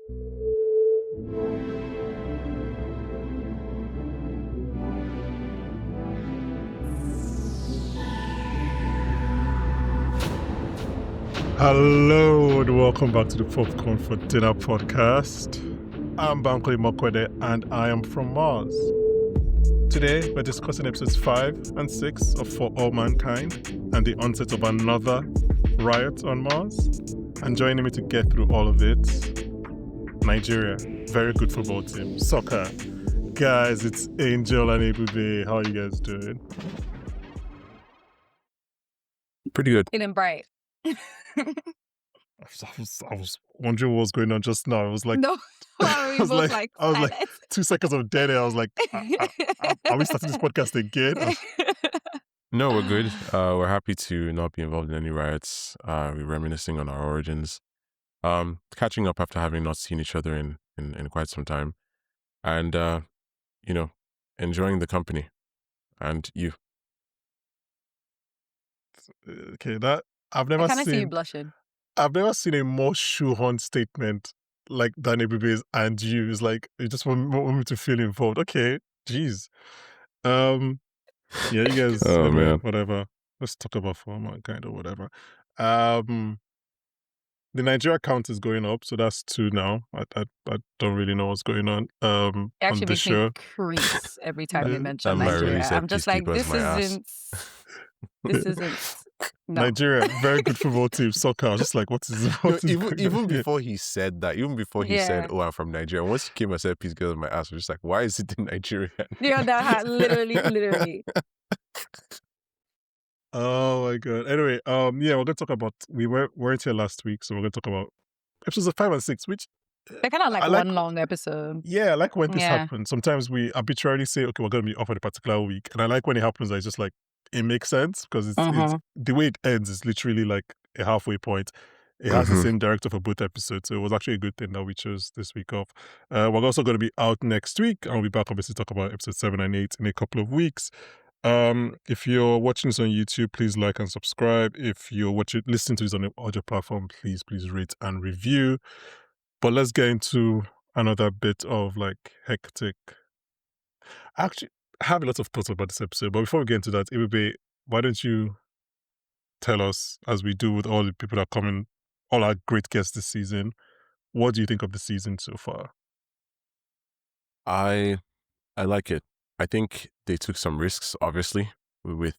Hello and welcome back to the Popcorn for Dinner podcast. I'm Bankole and I am from Mars. Today we're discussing episodes 5 and 6 of For All Mankind and the onset of another riot on Mars. And joining me to get through all of it, Nigeria, very good football team, soccer. Guys, it's Angel and Ebube. How are you guys doing? Pretty good. Feeling bright. I was wondering what was going on just now. I was like, No, I was like, 2 seconds of dead air. I was like, are we starting this podcast again? No, we're good. We're happy to not be involved in any riots. We're reminiscing on our origins. Catching up after having not seen each other in quite some time. And, enjoying the company. And you. Okay, that I've never I kind of see you seen. blushing. I've never seen a more shoehorn statement like Dan Ebube's and you. It's like you just want me to feel involved. Okay, jeez. Yeah, you guys. Oh, anyway, man. whatever. Let's talk about For All Mankind or whatever. The Nigeria count is going up, so that's 2 now. I don't really know what's going on. It On actually the makes me show. crease every time you mention That might really Nigeria. set I'm just like, peacekeepers this my ass. isn't. No. Nigeria, very good football team, soccer. I was just like, what is Even going on here? before he said that, even before he said, "Oh, I'm from Nigeria," once he came and said, "Peace, girls," my ass was just like, "Why is it in Nigeria?" Yeah, that had literally. Oh my god. Anyway, yeah, we're gonna talk about we weren't here last week, so we're gonna talk about episodes of 5 and 6, which They're kind of like I like. one long episode. Yeah, I like when this Yeah. happens. Sometimes we arbitrarily say, okay, we're gonna be off on a particular week, and I like when it happens. It's just like it makes sense because it's the way it ends is literally like a halfway point. It has the Mhm. same director for both episodes, so it was actually a good thing that we chose this week off. We're also going to be out next week, and we'll be back obviously to talk about episode 7 and 8 in a couple of weeks. If you're watching this on YouTube, please like and subscribe. If you're listening to this on an audio platform, please rate and review. But let's get into another bit of like hectic. Actually, I have a lot of thoughts about this episode, but before we get into that, Ebube, why don't you tell us, as we do with all the people that are coming, all our great guests this season, what do you think of the season so far? I like it. I think they took some risks, obviously, with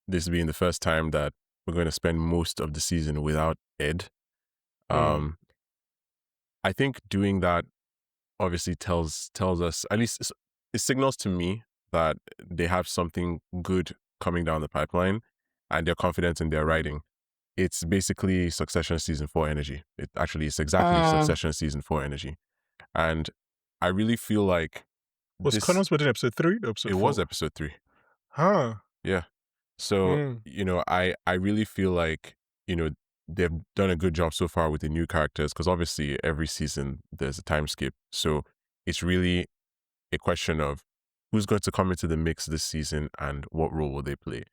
this being the first time that we're going to spend most of the season without Ed. I think doing that obviously tells us, at least it signals to me that they have something good coming down the pipeline and they're confident in their writing. It's basically Succession Season 4 energy. It's exactly Succession Season 4 energy. And I really feel like Was Connors wedding episode 3 or episode 4? It was episode 3. Huh. Yeah. So, I really feel like, they've done a good job so far with the new characters because obviously every season there's a time skip. So it's really a question of who's going to come into the mix this season and what role will they play.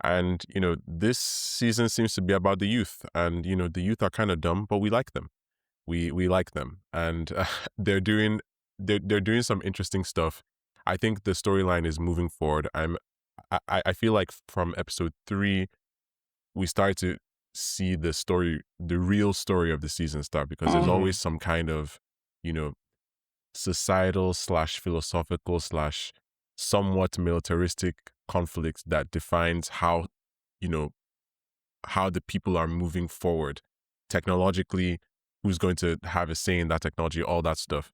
And, this season seems to be about the youth and, the youth are kind of dumb, but we like them. We like them and they're doing some interesting stuff. I think the storyline is moving forward. I feel like from episode 3, we start to see the real story of the season start because there's always some kind of, societal / philosophical / somewhat militaristic conflict that defines how the people are moving forward technologically, who's going to have a say in that technology, all that stuff,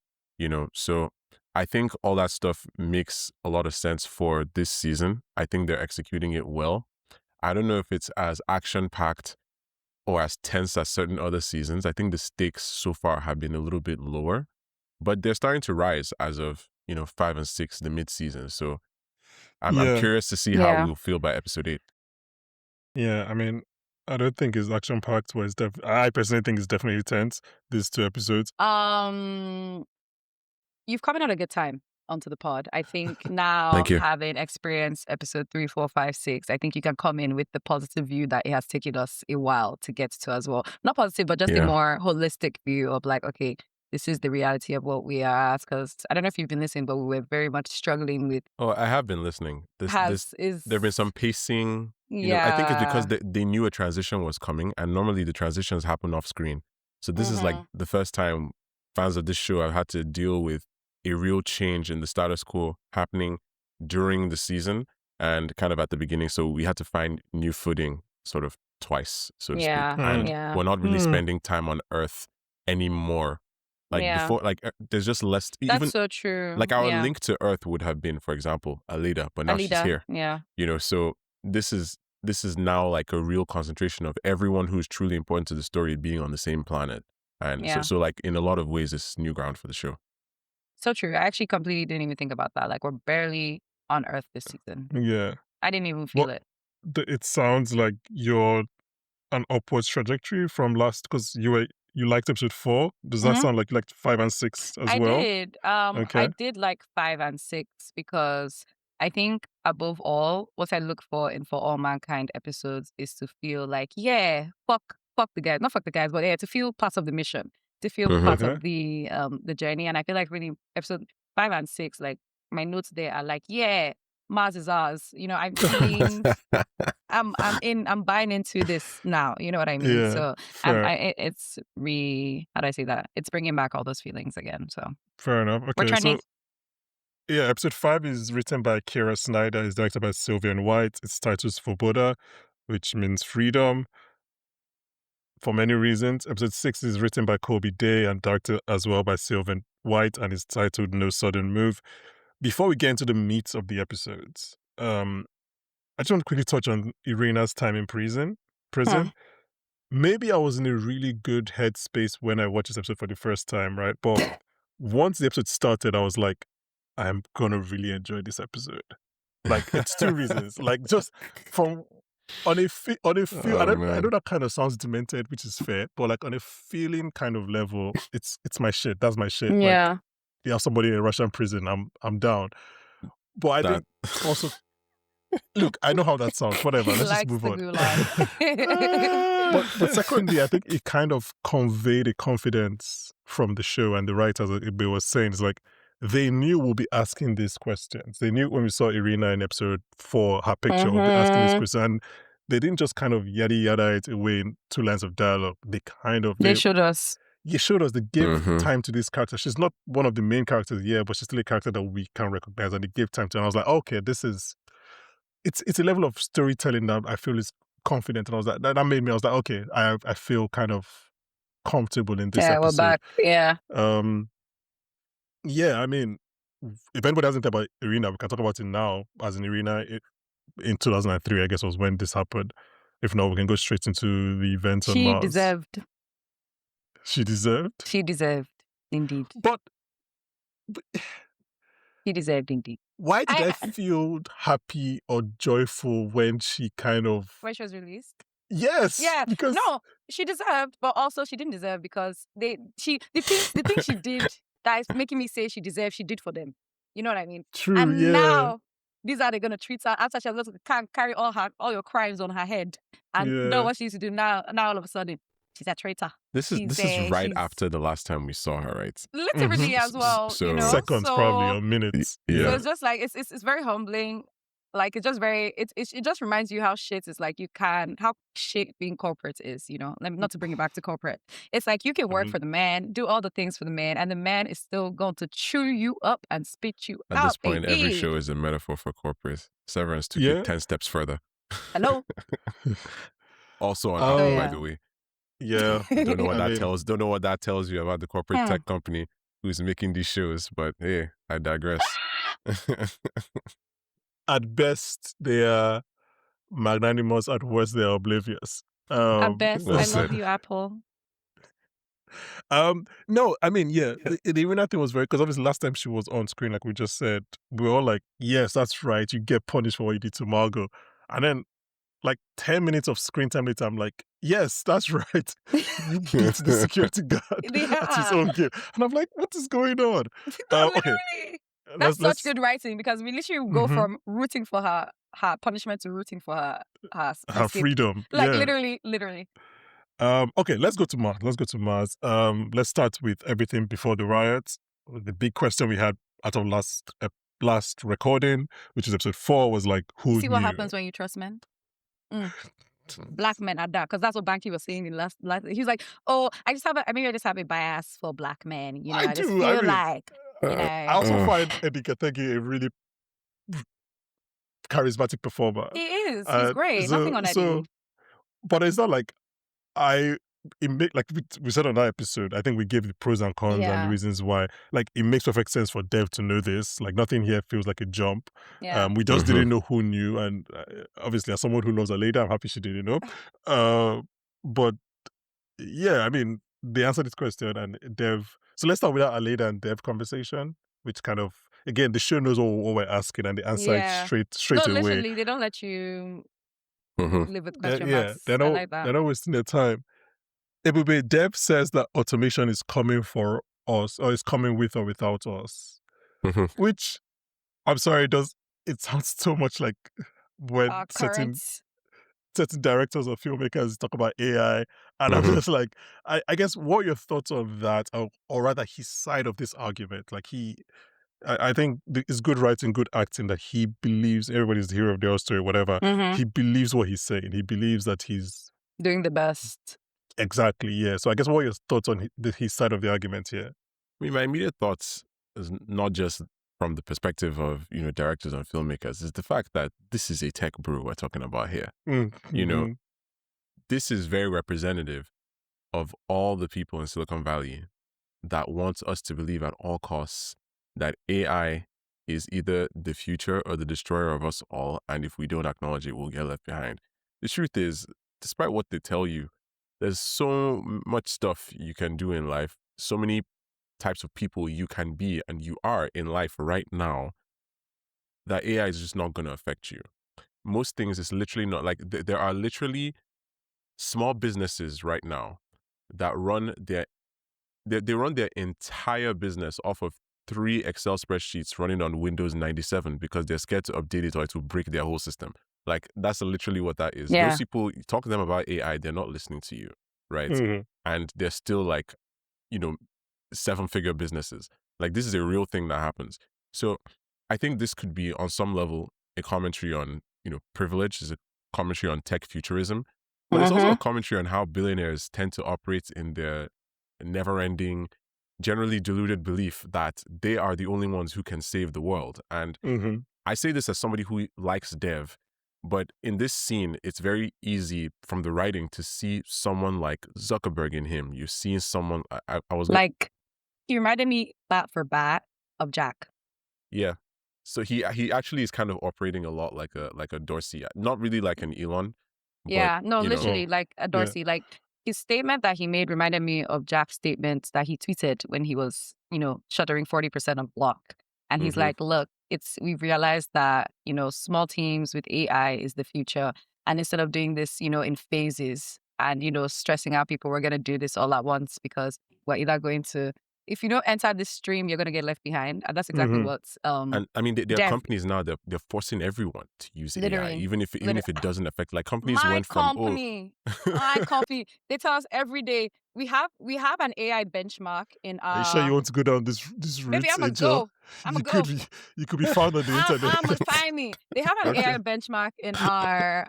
So I think all that stuff makes a lot of sense for this season. I think they're executing it well. I don't know if it's as action-packed or as tense as certain other seasons. I think the stakes so far have been a little bit lower, but they're starting to rise as of, 5 and 6, the mid-season. So I'm curious to see how we'll feel by episode 8. Yeah, I mean, I don't think it's action-packed, but I personally think it's definitely tense, these 2 episodes. You've come in at a good time onto the pod. I think now Thank you. having experienced episode 3, 4, 5, 6, I think you can come in with the positive view that it has taken us a while to get to as well. Not positive, but just a more holistic view of like, okay, this is the reality of what we are asked. Because I don't know if you've been listening, but we were very much struggling with Oh, I have been listening. There have been some pacing. I think it's because they knew a transition was coming, and normally the transitions happen off screen. So this is like the first time fans of this show have had to deal with a real change in the status quo happening during the season and kind of at the beginning. So we had to find new footing sort of twice, so to speak. And we're not really spending time on Earth anymore. Like before, like there's just less. That's so true. Like our link to Earth would have been, for example, Aleida, but now she's here. Yeah. So this is now like a real concentration of everyone who's truly important to the story being on the same planet. And so like in a lot of ways, it's new ground for the show. So true. I actually completely didn't even think about that. Like we're barely on Earth this season. Yeah. I didn't even feel it. It sounds like you're an upwards trajectory from last, because you liked episode 4. Does that sound like 5 and 6 as well? I did. I did like 5 and 6 because I think above all, what I look for in For All Mankind episodes is to feel like, fuck the guys, not fuck the guys, but to feel part of the mission, to feel part of the journey. And I feel like really episode 5 and 6, like my notes there are like, Mars is ours. I'm feeling, I'm buying into this now. You know what I mean? Yeah, So fair. it's how do I say that? It's bringing back all those feelings again. So Fair enough. we're Okay, trending. so yeah, episode 5 is written by Kira Snyder. It's directed by Sylvian White. Its title is Svoboda, which means freedom, for many reasons. Episode 6 is written by Kobe Day and directed as well by Sylvian White, and is titled No Sudden Move. Before we get into the meat of the episodes, I just want to quickly touch on Irina's time in prison. Maybe I was in a really good headspace when I watched this episode for the first time, right? But once the episode started, I was like, I'm gonna really enjoy this episode. Like, it's 2 reasons. Like, just from on a feel. I know that kind of sounds demented, which is fair, but like on a feeling kind of level, it's my shit. That's my shit. Yeah. Like, you have somebody in a Russian prison, I'm down. But I think also, look, I know how that sounds. Whatever, let's just move on. But secondly, I think it kind of conveyed a confidence from the show, and the writers, as Ebube was saying, is like they knew we'll be asking these questions. They knew when we saw Irina in episode 4, her picture, we'll be asking these questions. And they didn't just kind of yada it away in 2 lines of dialogue. They kind of... They showed us. They showed us. They gave time to this character. She's not one of the main characters, but she's still a character that we can recognize, and they gave time to. And I was like, okay, this is... It's a level of storytelling that I feel is confident. And I was like, that made me, I was like, okay, I feel kind of comfortable in this episode. We're back. Yeah. I mean, if anybody hasn't thought about Irina, we can talk about it now. As in Irina, in 2003, I guess, was when this happened. If not, we can go straight into the events on Mars. She deserved? She deserved, indeed. But she deserved, indeed. Why did I feel happy or joyful when she when she was released? Yes. Yeah. Because... No, she deserved, but also she didn't deserve, because the thing she did that is making me say she deserved, she did for them. You know what I mean? True. And now these are they gonna treat her after she has to carry all your crimes on her head, and know what she used to do now. Now all of a sudden, she's a traitor. This is right after the last time we saw her, right? Literally as well. So, seconds probably, or minutes. Yeah. So it's just like it's very humbling. Like it's just very it just reminds you how shit is like how shit being corporate is, not to bring it back to corporate. It's like you can work for the man, do all the things for the man, and the man is still going to chew you up and spit you out. At this point, every show is a metaphor for corporate. Severance took it 10 steps further. Hello. Also on Apple, by the way. Yeah. Don't know what that tells you about the corporate tech company who's making these shows, but hey, I digress. At best, they are magnanimous. At worst, they are oblivious. At best, I love you, Apple. No, I mean, the Irina thing was because obviously last time she was on screen, like we just said, we were all like, yes, that's right. You get punished for what you did to Margot. And then like 10 minutes of screen time later, I'm like, yes, that's right. You beat the security guard at his own game. And I'm like, what is going on? Okay. That's such good writing, because we literally go from rooting for her punishment to rooting for her freedom. Like literally. Okay, let's go to Mars. Let's start with everything before the riots. The big question we had out of last recording, which is episode 4, was like, who See what knew? happens when you trust men? Black men are that, because that's what Banky was saying in last. He was like, "Oh, I just have a bias for black men. You know, I just do. feel like, you know." I also find Eddie Ketegi a really charismatic performer. He is. He's great. Nothing on Eddie. So, but it's not like it make, like we said on that episode, I think we gave the pros and cons and the reasons why. Like, it makes perfect sense for Dev to know this. Like, nothing here feels like a jump. Yeah. We just didn't know who knew, and obviously, as someone who loves Aleida, I'm happy she didn't know. But yeah, I mean, they answered this question, and Dev. So let's start with that Aleida and Dev conversation, which kind of, again, the show knows what we're asking, and they answer it straight No, away. literally, they don't let you live with question marks. They're I like that. not wasting their time. Ebube, Deb says that automation is coming for us, or is coming with or without us. Which, I'm sorry, it sounds so much like when certain directors or filmmakers talk about AI, and I'm just like, I guess, what are your thoughts on that, or rather his side of this argument? Like, I think it's good writing, good acting, that he believes everybody's the hero of their story, whatever. He believes what he's saying. He believes that he's doing the best. Exactly, yeah. So I guess, what are your thoughts on his side of the argument here? I mean, my immediate thoughts is not just from the perspective of, directors and filmmakers, is the fact that this is a tech brew we're talking about here. You know, this is very representative of all the people in Silicon Valley that want us to believe at all costs that AI is either the future or the destroyer of us all, and if we don't acknowledge it, we'll get left behind. The truth is, despite what they tell you, there's so much stuff you can do in life, so many types of people you can be and you are in life right now, that AI is just not going to affect you. Most things is literally not like, there are literally small businesses right now that run they run their entire business off of 3 Excel spreadsheets running on Windows 97 because they're scared to update it or it will break their whole system. Like, that's literally what that is. Yeah. Those people, you talk to them about AI, they're not listening to you, right? And they're still like, 7-figure businesses. Like, this is a real thing that happens. So I think this could be, on some level, a commentary on, privilege, is a commentary on tech futurism, but it's also a commentary on how billionaires tend to operate in their never-ending, generally deluded belief that they are the only ones who can save the world. And I say this as somebody who likes Dev, but in this scene, it's very easy from the writing to see someone like Zuckerberg in him. You're seeing someone, I was like, he reminded me bat for bat of Jack. Yeah. So he actually is kind of operating a lot like a Dorsey, not really like an Elon. Yeah, but, no, literally like a Dorsey. Like, his statement that he made reminded me of Jack's statement that he tweeted when he was, shuttering 40% of Block. And he's like, look, we've realized that, small teams with AI is the future. And instead of doing this, in phases and, stressing out people, we're going to do this all at once, because we're either going to, if you don't enter this stream, you're going to get left behind. And that's exactly what's, and I mean, there are companies now that they're forcing everyone to use AI, even if it doesn't affect, like, companies went from, my company, they tell us every day, we have an AI benchmark in our... Are you sure you want to go down this route, Maybe I'm Angel? go. You could be found on the internet. I'm find me. They have an AI benchmark in our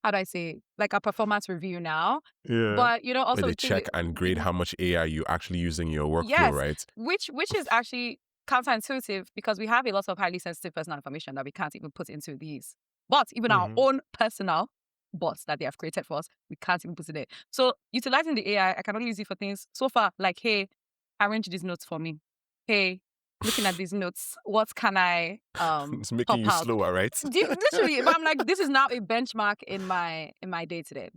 how do I say, like, a performance review now. Yeah. But also they check and grade how much AI you actually use in your workflow, right? Which is actually counterintuitive, because we have a lot of highly sensitive personal information that we can't even put into these bots, even our own personal bots that they have created for us, we can't even put it there. So utilizing the AI, I can only use it for things so far like, hey, arrange these notes for me. Hey, looking at these notes, what can I it's making you slower, right? Literally, but I'm like, this is now a benchmark in my day-to-day.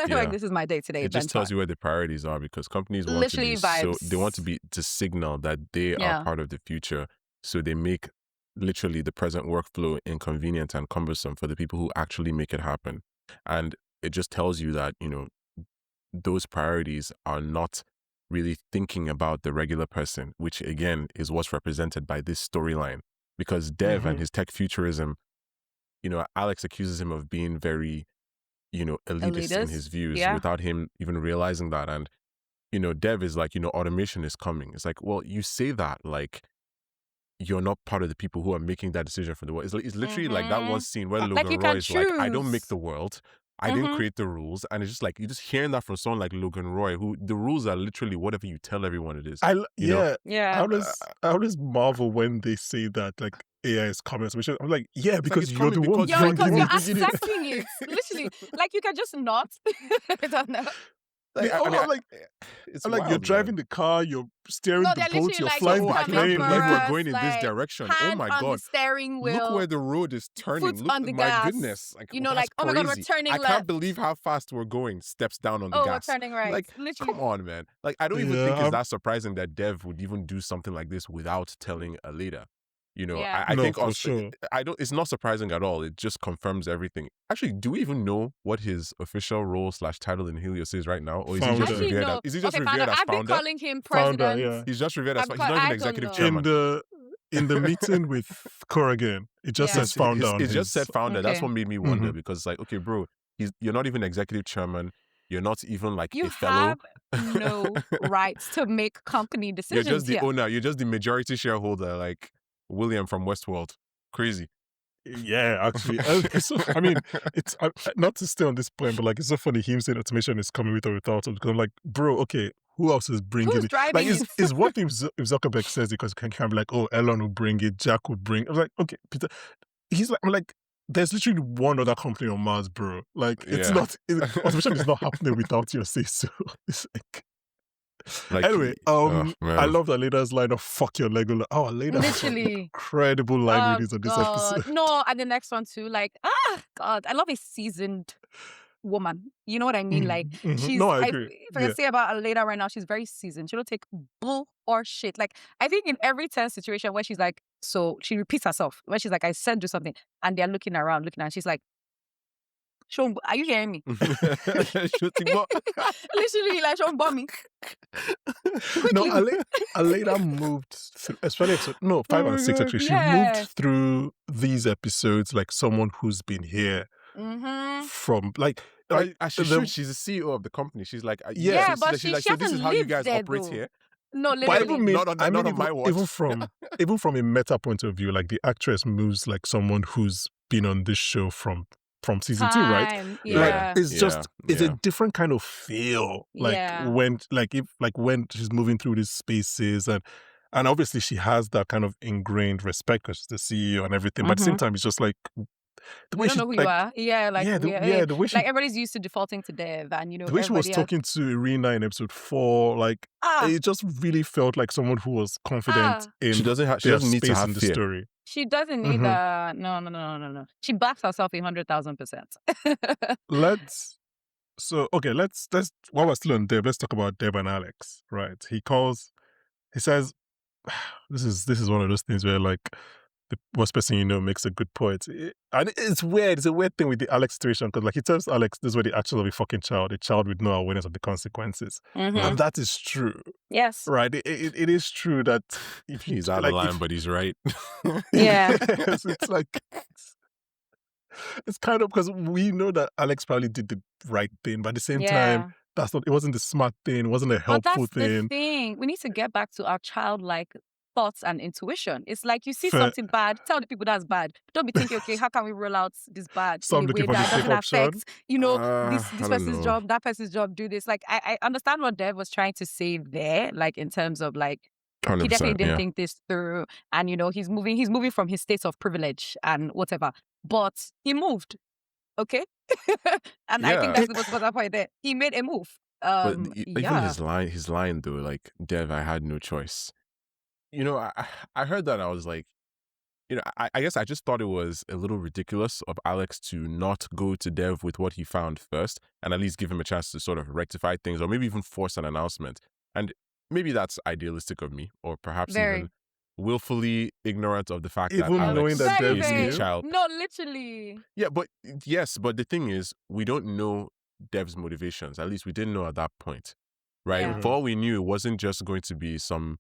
Like, this is my day-to-day. It just tells you where the priorities are, because companies want literally to signal that they are part of the future. So they make literally the present workflow inconvenient and cumbersome for the people who actually make it happen. And it just tells you that, those priorities are not really thinking about the regular person, which again is what's represented by this storyline. Because Dev and his tech futurism, Alex accuses him of being very, elitist in his views without him even realizing that. And, Dev is like, automation is coming. It's like, well, you say that like you're not part of the people who are making that decision for the world. It's literally like that one scene where Logan Roy is like, I don't make the world. I didn't create the rules. And it's just like, you're just hearing that from someone like Logan Roy, who the rules are literally whatever you tell everyone it is. I always marvel when they say that, like, AI is coming. I'm like, yeah, because you're the one. Because you're accepting it. Literally. Like, you can just not. I don't know. I'm like, you're driving the car, you're steering the boat, you're flying the plane. We're going in this direction. Oh my God. The steering wheel. Look where the road is turning. Look on the my gas. Goodness. Like, oh my God, we're turning left. I can't believe how fast we're going. Steps down on the gas. We're turning right. Like, literally. Come on, man. Like, I don't even think it's that surprising that Dev would even do something like this without telling Aleida. I think for sure. it's not surprising at all. It just confirms everything. Actually, do we even know what his official role / title in Helios is right now? Or is he just revered as, revered as I've been calling him president. Founder, He's just revered as he's not even executive chairman. In the meeting with Corrigan, it just says founder. It just said founder. Okay. That's what made me wonder, because it's like, okay, bro, you're not even executive chairman. You're not even like a fellow. You have no rights to make company decisions. You're just the owner. You're just the majority shareholder, like William from Westworld. Crazy. Yeah, actually. So, I mean, it's not to stay on this point, but like, it's so funny him saying automation is coming with or without it, because I'm like, bro, okay, who else is bringing Who's it? Driving like, it's one thing if Zuckerberg says it, because it can be like, oh, Elon will bring it, Jack will bring it. I'm like, okay, Peter. I'm like, there's literally one other company on Mars, bro. Like, it's not, automation is not happening without your say so. It's like, anyway, I love Aleida's line of "fuck your Lego." Oh, Aleida, literally incredible line readings on this episode. No, and the next one too. Like, God, I love a seasoned woman. You know what I mean? Like, she's. No, I agree. If I can say about Aleida right now, she's very seasoned. She don't take bull or shit. Like, I think in every tense situation where she's like, so she repeats herself. When she's like, I said do something, and they're looking around, she's like, Sean, are you hearing me? Literally, like, Sean, bomb me. No, Aleida moved through, especially 5 and 6 actually. She moved through these episodes like someone who's been here from like she's the CEO of the company. She's like, but she's like, so this is how you guys operate here. No, literally. Not on my watch. Even from a meta point of view, like the actress moves like someone who's been on this show from season 2, right? Yeah. Like, it's a different kind of feel. Like when she's moving through these spaces, and obviously she has that kind of ingrained respect because she's the CEO and everything. But at the same time, it's just like the way she don't know who you are. Yeah, the way she, like everybody's used to defaulting to Dev, and the way she was talking to Irina in episode 4, like it just really felt like someone who was confident in. She doesn't need to have in the fear. story. She doesn't need no. She backs herself 100,000%. Let's while we're still on Dev, let's talk about Dev and Alex. Right? He says, this is one of those things where like the worst person makes a good point. And it's weird. It's a weird thing with the Alex situation, because like he tells Alex this is where the actions of a fucking child, a child with no awareness of the consequences. And that is true. Yes. Right? It is true that he's out of line, but he's right. Yeah. It's like it's kind of, because we know that Alex probably did the right thing, but at the same time, it wasn't the smart thing, it wasn't a helpful thing. The thing. We need to get back to our childlike thoughts and intuition. It's like you see something bad, tell the people that's bad. Don't be thinking, okay, how can we roll out this bad in a way that doesn't affect, this person's job, that person's job, do this. Like, I understand what Dev was trying to say there, like in terms of like, he definitely didn't think this through, and he's moving from his state of privilege and whatever, but he moved, okay? And I think that's the point there. He made a move. But even his line though, like, Dev, I had no choice. I heard that and I was like, I guess I just thought it was a little ridiculous of Alex to not go to Dev with what he found first and at least give him a chance to sort of rectify things, or maybe even force an announcement. And maybe that's idealistic of me, or perhaps even willfully ignorant of the fact that Alex knowing that Dev is a child. No, literally. Yeah, but the thing is, we don't know Dev's motivations. At least we didn't know at that point, right? Yeah. For all we knew, it wasn't just going to be some,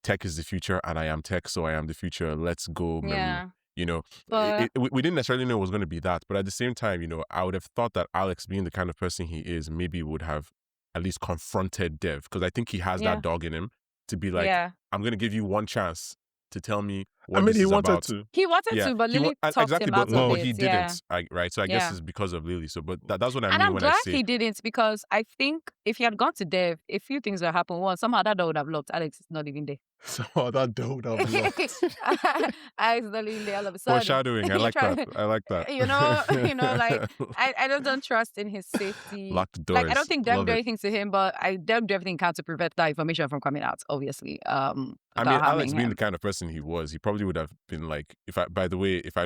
tech is the future and I am tech, so I am the future. Let's go. Yeah. You know, But we didn't necessarily know it was going to be that, but at the same time, I would have thought that Alex, being the kind of person he is, maybe would have at least confronted Dev, because I think he has that yeah, dog in him to be like, yeah. I'm going to give you one chance to tell me I what mean, this he is wanted about. to. He wanted Yeah, to, but Lily talked exactly, him but out of he it. Yeah, didn't. Right, so I guess yeah. it's because of Lily. So, but that's what I And mean I'm when I glad say he didn't, because I think if he had gone to Dev, a few things would have happened. One, somehow that door would have locked. Alex is not even there. So that door would have locked. Alex is not even there all of a sudden. foreshadowing. I You're like that. trying- I like that. like I just don't trust in his safety. Locked Like I doors. don't think Dev Love did it. anything to him, but Dev did everything can to prevent that information from coming out, obviously. I mean, without Alex harming being him. the kind of person he was, he probably would have been like, if I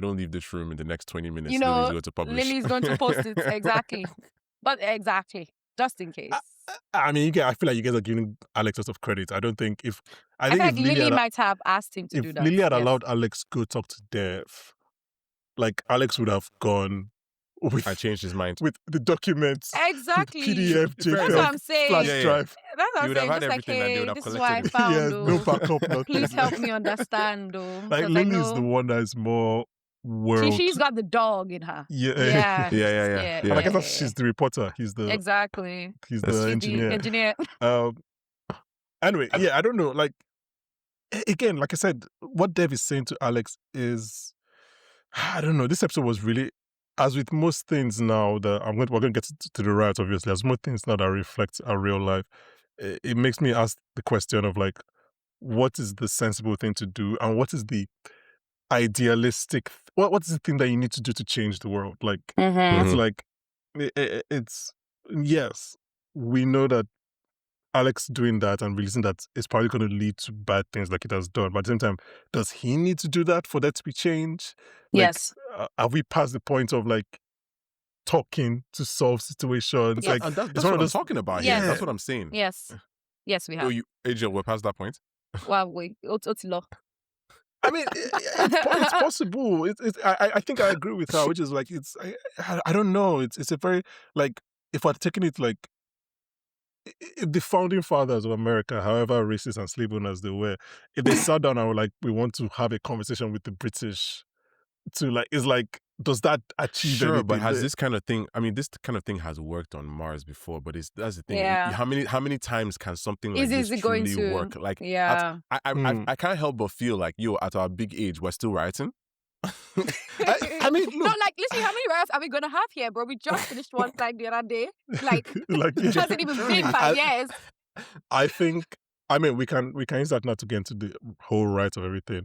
don't leave this room in the next 20 minutes, You Lily's know, going to publish. Lily's going to post it. Exactly. But exactly. Just in case. I mean, I feel like you guys are giving Alex lots of credit. I don't think if I think feel if like Lily might have asked him to do if that. Lily had yes. allowed Alex go talk to Dev, like Alex would have gone with I changed his mind. with the documents, Exactly. with PDF, Fair That's JPEG, what I'm saying. flash Yeah, yeah. drive. That's what He I'm would have saying. had Just like, everything and they hey, would have this is collected what I it. found. Yes, no though. backup, nothing. Please help me understand, though. Like 'cause I Lily is the know one that is more world. she's got the dog in her. Yeah. Yeah. Yeah. And I guess that's, she's the reporter. He's the Exactly. he's That's- the She's engineer. the engineer. Anyway, yeah, I don't know. Like again, like I said, what Dev is saying to Alex is, I don't know. This episode was really, as with most things now that we're going to get to the riot, obviously, as most things now that reflect our real life, it makes me ask the question of like, what is the sensible thing to do, and what is the idealistic? What's the thing that you need to do to change the world? Like, it's Mhm. like, it's yes, we know that Alex doing that and releasing that is probably going to lead to bad things like it has done. But at the same time, does he need to do that for there to be change? Like, Yes. Have we passed the point of like talking to solve situations? Yes. Like, And that's it's what one I'm of those. talking about Yes. here. That's what I'm saying. Yes. Yes, we have. Angel, we're past that point. Wow, wait. Otilo. I mean, it's possible. I think I agree with her, which is like I don't know. It's a very like, if we're taking it like, if the founding fathers of America, however racist and slave owners they were, if they sat down and were like, we want to have a conversation with the British to like, it's like, does that achieve Sure, anything? but has this kind of thing? I mean, this kind of thing has worked on Mars before, but that's the thing. Yeah. How many times can something like Is this it going truly to work? Like, Yeah. I can't help but feel like, at our big age, we're still writing. I mean, No, look, like literally, how many riots are we gonna have here, bro? We just finished one like the other day. Like, like, it hasn't even been 5 years. I think, I mean, we can use that now to get into the whole right of everything,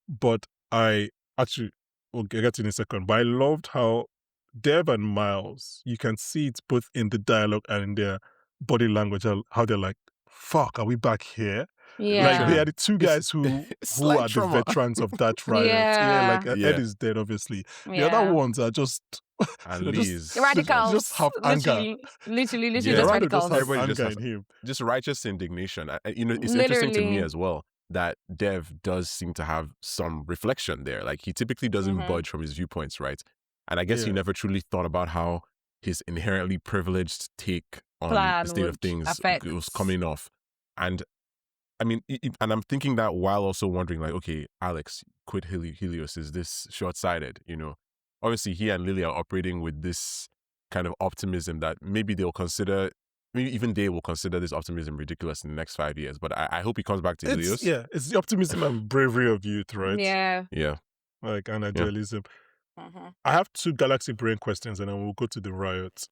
but I actually, we'll get to it in a second, but I loved how Dev and Miles, you can see it both in the dialogue and in their body language, how they're like, fuck, are we back here? Yeah. Like, they are the two guys who slight are trauma. the veterans of that riot. Yeah. Like, Yeah. Ed is dead, obviously. The Yeah. other ones are just... And they're just- Liz. Radicals. just have anger. Literally Yeah. just Rando radicals. just has Everybody just anger has- in him. Just righteous indignation. It's interesting to me Literally. as well that Dev does seem to have some reflection there. Like, he typically doesn't Mhm. budge from his viewpoints, right? And I guess he Yeah. never truly thought about how his inherently privileged take on Plan the state of would things affect- was coming off. And I mean, and I'm thinking that while also wondering, like, okay, Alex, quit Helios. Is this short-sighted? Obviously he and Lily are operating with this kind of optimism that maybe they'll consider, maybe even they will consider this optimism ridiculous in the next 5 years. But I hope he comes back to Helios. It's the optimism and bravery of youth, right? Yeah. Yeah. Like, and idealism. Mhm. I have 2 galaxy brain questions and then we'll go to the riot.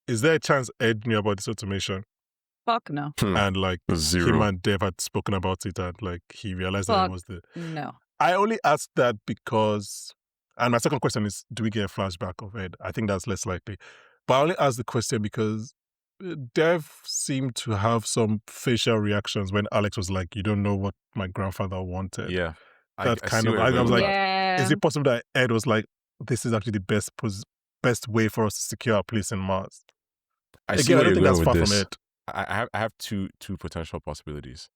Is there a chance Ed knew about this automation Fuck no. and like Zero. him and Dev had spoken about it and like he realized that Fuck. it was the... No. I only asked that because, and my second question is, do we get a flashback of Ed? I think that's less likely. But I only asked the question because Dev seemed to have some facial reactions when Alex was like, you don't know what my grandfather wanted. Yeah. That I kind see of, where I you're was going like, with that. Yeah. is it possible that Ed was like, this is actually the best way for us to secure our place in Mars? I see Again, I where don't you're think that's going far with from this. Ed. I have two potential possibilities.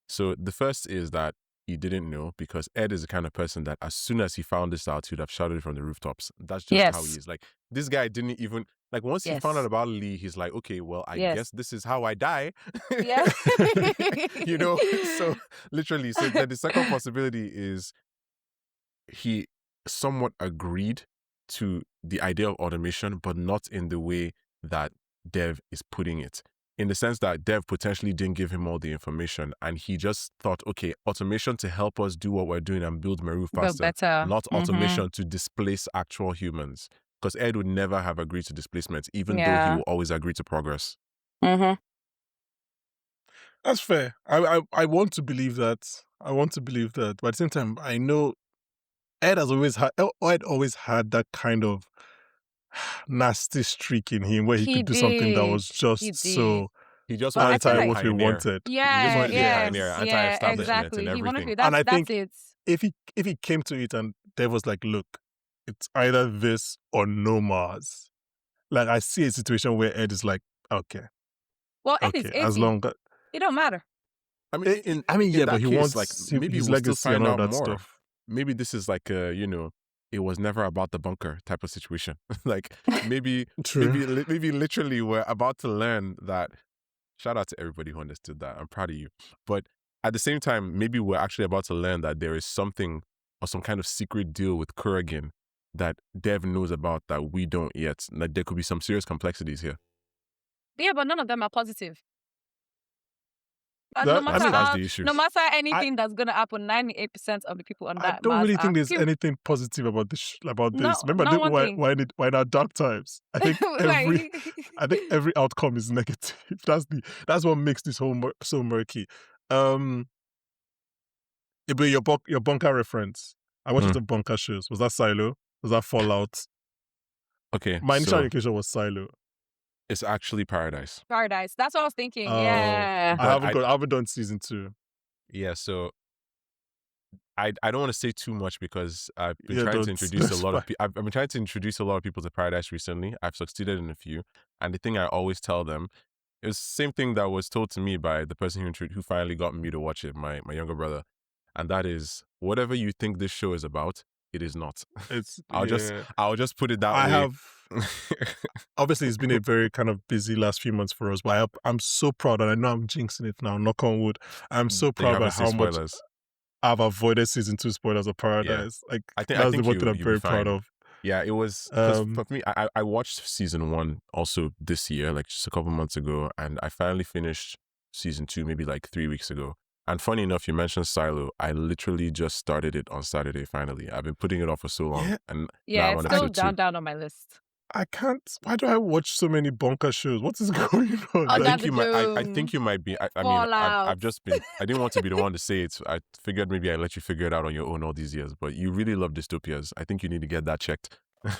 So the first is that he didn't know, because Ed is the kind of person that as soon as he found this out, he would have shouted it from the rooftops. That's just how he Yes. is. Like, this guy didn't even, like, once he found Yes. out about Lee, he's like, okay, well, I Yes. guess this is how I die. Yeah. So literally, so then the second possibility is he somewhat agreed to the idea of automation, but not in the way that Dev is putting it. In the sense that Dev potentially didn't give him all the information, and he just thought, okay, automation to help us do what we're doing and build Meru But faster, better. not automation to displace actual humans. Because Ed would never have agreed to displacement, even though he will always agree to progress. That's fair. I want to believe that. I want to believe that. But at the same time, I know Ed always had that kind of nasty streak in him where he could do something that was just so He just But I wanted to feel anti be what we pioneer. wanted. He just wanted to be pioneer, anti-establishment exactly. and He wanted everything. to. And I That's think it. if he came to it and Dev was like, look, it's either this or no Mars. Like I see a situation where Ed is like, okay. Well, Ed is 80. As long as it don't matter. I mean, in yeah, that but he case, wants like maybe his we'll still legacy and find all out that more. stuff. Maybe this is like a, it was never about the bunker type of situation. Like maybe literally we're about to learn that. Shout out to everybody who understood that. I'm proud of you. But at the same time, maybe we're actually about to learn that there is something or some kind of secret deal with Kurgan that Dev knows about that we don't yet. Like there could be some serious complexities here. Yeah, but none of them are positive. That's the issue. No matter anything that's going to happen, 98% of the people on that I don't Mars really think there's cute. anything positive about this. Remember, not one thing. why in our dark times? I think every outcome is negative. That's what makes this whole so murky. But your bunker reference. I watched the bunker shows. Was that Silo? Was that Fallout? Okay, my initial indication was Silo. It's actually Paradise. Paradise. That's what I was thinking. Yeah. I haven't done season 2. Yeah, so I don't want to say too much because I've been trying to introduce a lot of people. I've been trying to introduce a lot of people to Paradise recently. I've succeeded in a few, and the thing I always tell them is the same thing that was told to me by the person who finally got me to watch it, my younger brother, and that is whatever you think this show is about, it is not. I'll just put it that way. Obviously, it's been a very kind of busy last few months for us, but I'm so proud, and I know I'm jinxing it now, knock on wood. I'm so proud of how much I've avoided season 2 spoilers of Paradise. Yeah. I think that's the one thing I'm very proud of. Yeah, it was, because for me, I watched season 1 also this year, like just a couple months ago, and I finally finished season 2 maybe like 3 weeks ago. And funny enough, you mentioned Silo. I literally just started it on Saturday, finally. I've been putting it off for so long. Yeah, it's still down on my list. I can't. Why do I watch so many bunker shows? What is going on? I think you might be. I mean, I've just been. I didn't want to be the one to say it. I figured maybe I'd let you figure it out on your own all these years. But you really love dystopias. I think you need to get that checked. But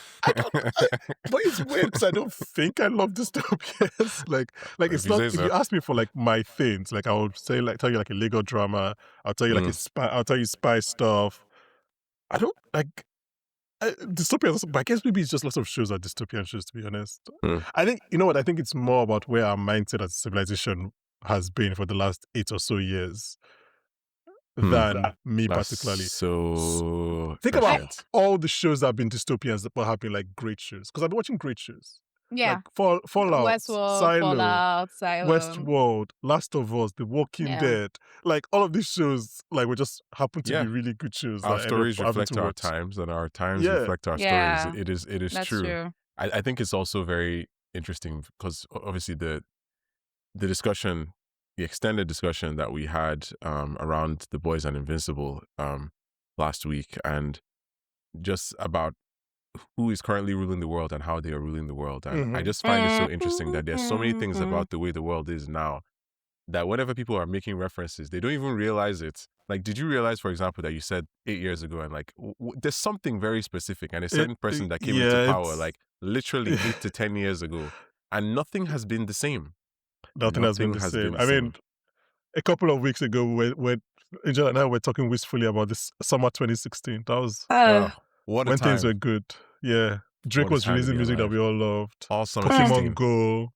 it's weird because I don't think I love dystopias. Like it's not. If you ask me for like my things, like I would say, like tell you like a Lego drama. I'll tell you like a spy. I'll tell you spy stuff. I don't like. Dystopian, but I guess maybe it's just lots of shows are dystopian shows, to be honest. I think, you know what, I think it's more about where our mindset as a civilization has been for the last 8 or so years than me particularly. So think about all the shows that have been dystopians but have been like great shows. Because I've been watching great shows. Yeah. Like Fallout, Silo, Westworld, Last of Us, The Walking Dead. Like all of these shows, like we just happen to be really good shows. Our stories reflect our times, and our times reflect our stories. It is true. I think it's also very interesting because obviously the discussion, the extended discussion that we had around The Boys and Invincible last week, and just about who is currently ruling the world and how they are ruling the world. And I just find it so interesting that there's so many things about the way the world is now that whenever people are making references, they don't even realize it. Like, did you realize, for example, that you said 8 years ago and like, there's something very specific and a certain person that came into power like literally 8 to 10 years ago, and nothing has been the same. Nothing has been the same. I mean, a couple of weeks ago, when Angel and I were talking wistfully about this summer 2016. That was what when things were good. Yeah, Drake was releasing music that we all loved. Awesome. Pokemon Go.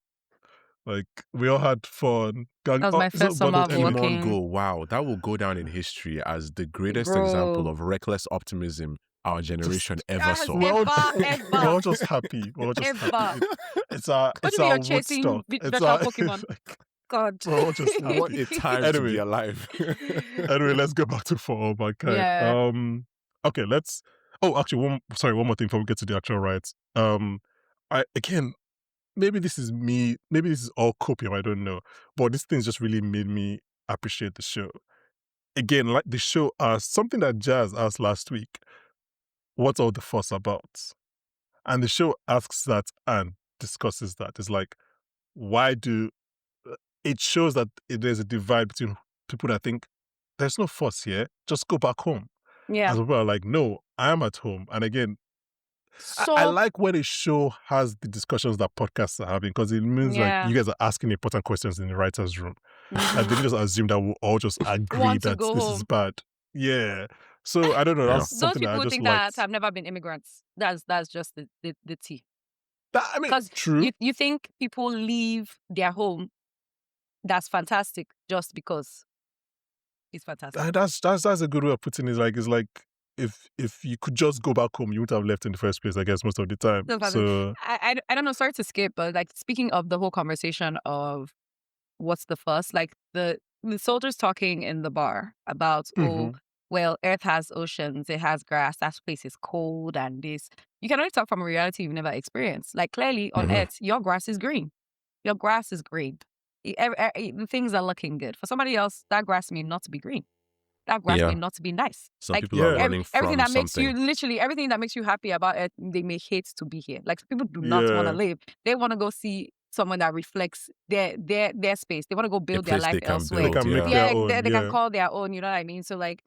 Like, we all had fun. That was my first summer Pokemon Go. Wow, that will go down in history as the greatest example of reckless optimism our generation ever saw. We're all just happy. We're all just happy. It's our Woodstock. It's our Pokemon. God. What a time to be alive. Anyway, let's go back to For All Mankind. Yeah. Okay, let's. Oh, actually, one more thing before we get to the actual rights. I again, maybe this is me. Maybe this is all copium. I don't know, but this thing's just really made me appreciate the show. Again, like the show asked something that Jazz asked last week. What's all the fuss about? And the show asks that and discusses that. It's like, why do it shows that there's a divide between people that think there's no fuss here, just go back home. Yeah. As people are like, no, I am at home. And again, I So like when a show has the discussions that podcasts are having because it means like yeah. you guys are asking important questions in the writer's room. Like they Mhm. don't just assume that we'll all just agree Want to that go this is home. bad. Yeah. So I don't know. Yeah. That's Those something that I people just think that liked. have never been immigrants. That's just the tea. I mean, Because true. you think people leave their home, that's fantastic just because it's fantastic. That's a good way of putting it. It's like if you could just go back home, you wouldn't have left in the first place. I guess most of the time. No problem. So I don't know, sorry to skip, but like speaking of the whole conversation of what's the fuss, like the soldiers talking in the bar about, oh, well, Earth has oceans, it has grass, that place is cold and this. You can only talk from a reality you've never experienced. Like clearly on Earth, your grass is green. Your grass is green. The things are looking good. For somebody else, that grass may not be green. That grass may not be nice. Some Like people are Yeah. running everything from that makes you something. literally everything that makes you happy about it, they may hate to be here. Like people do not want to Yeah. live. They want to go see someone that reflects their space. They want to go build their place life they can elsewhere. They build. can make Yeah. their Yeah, own. they can Yeah. call their own. You know what I mean? So like,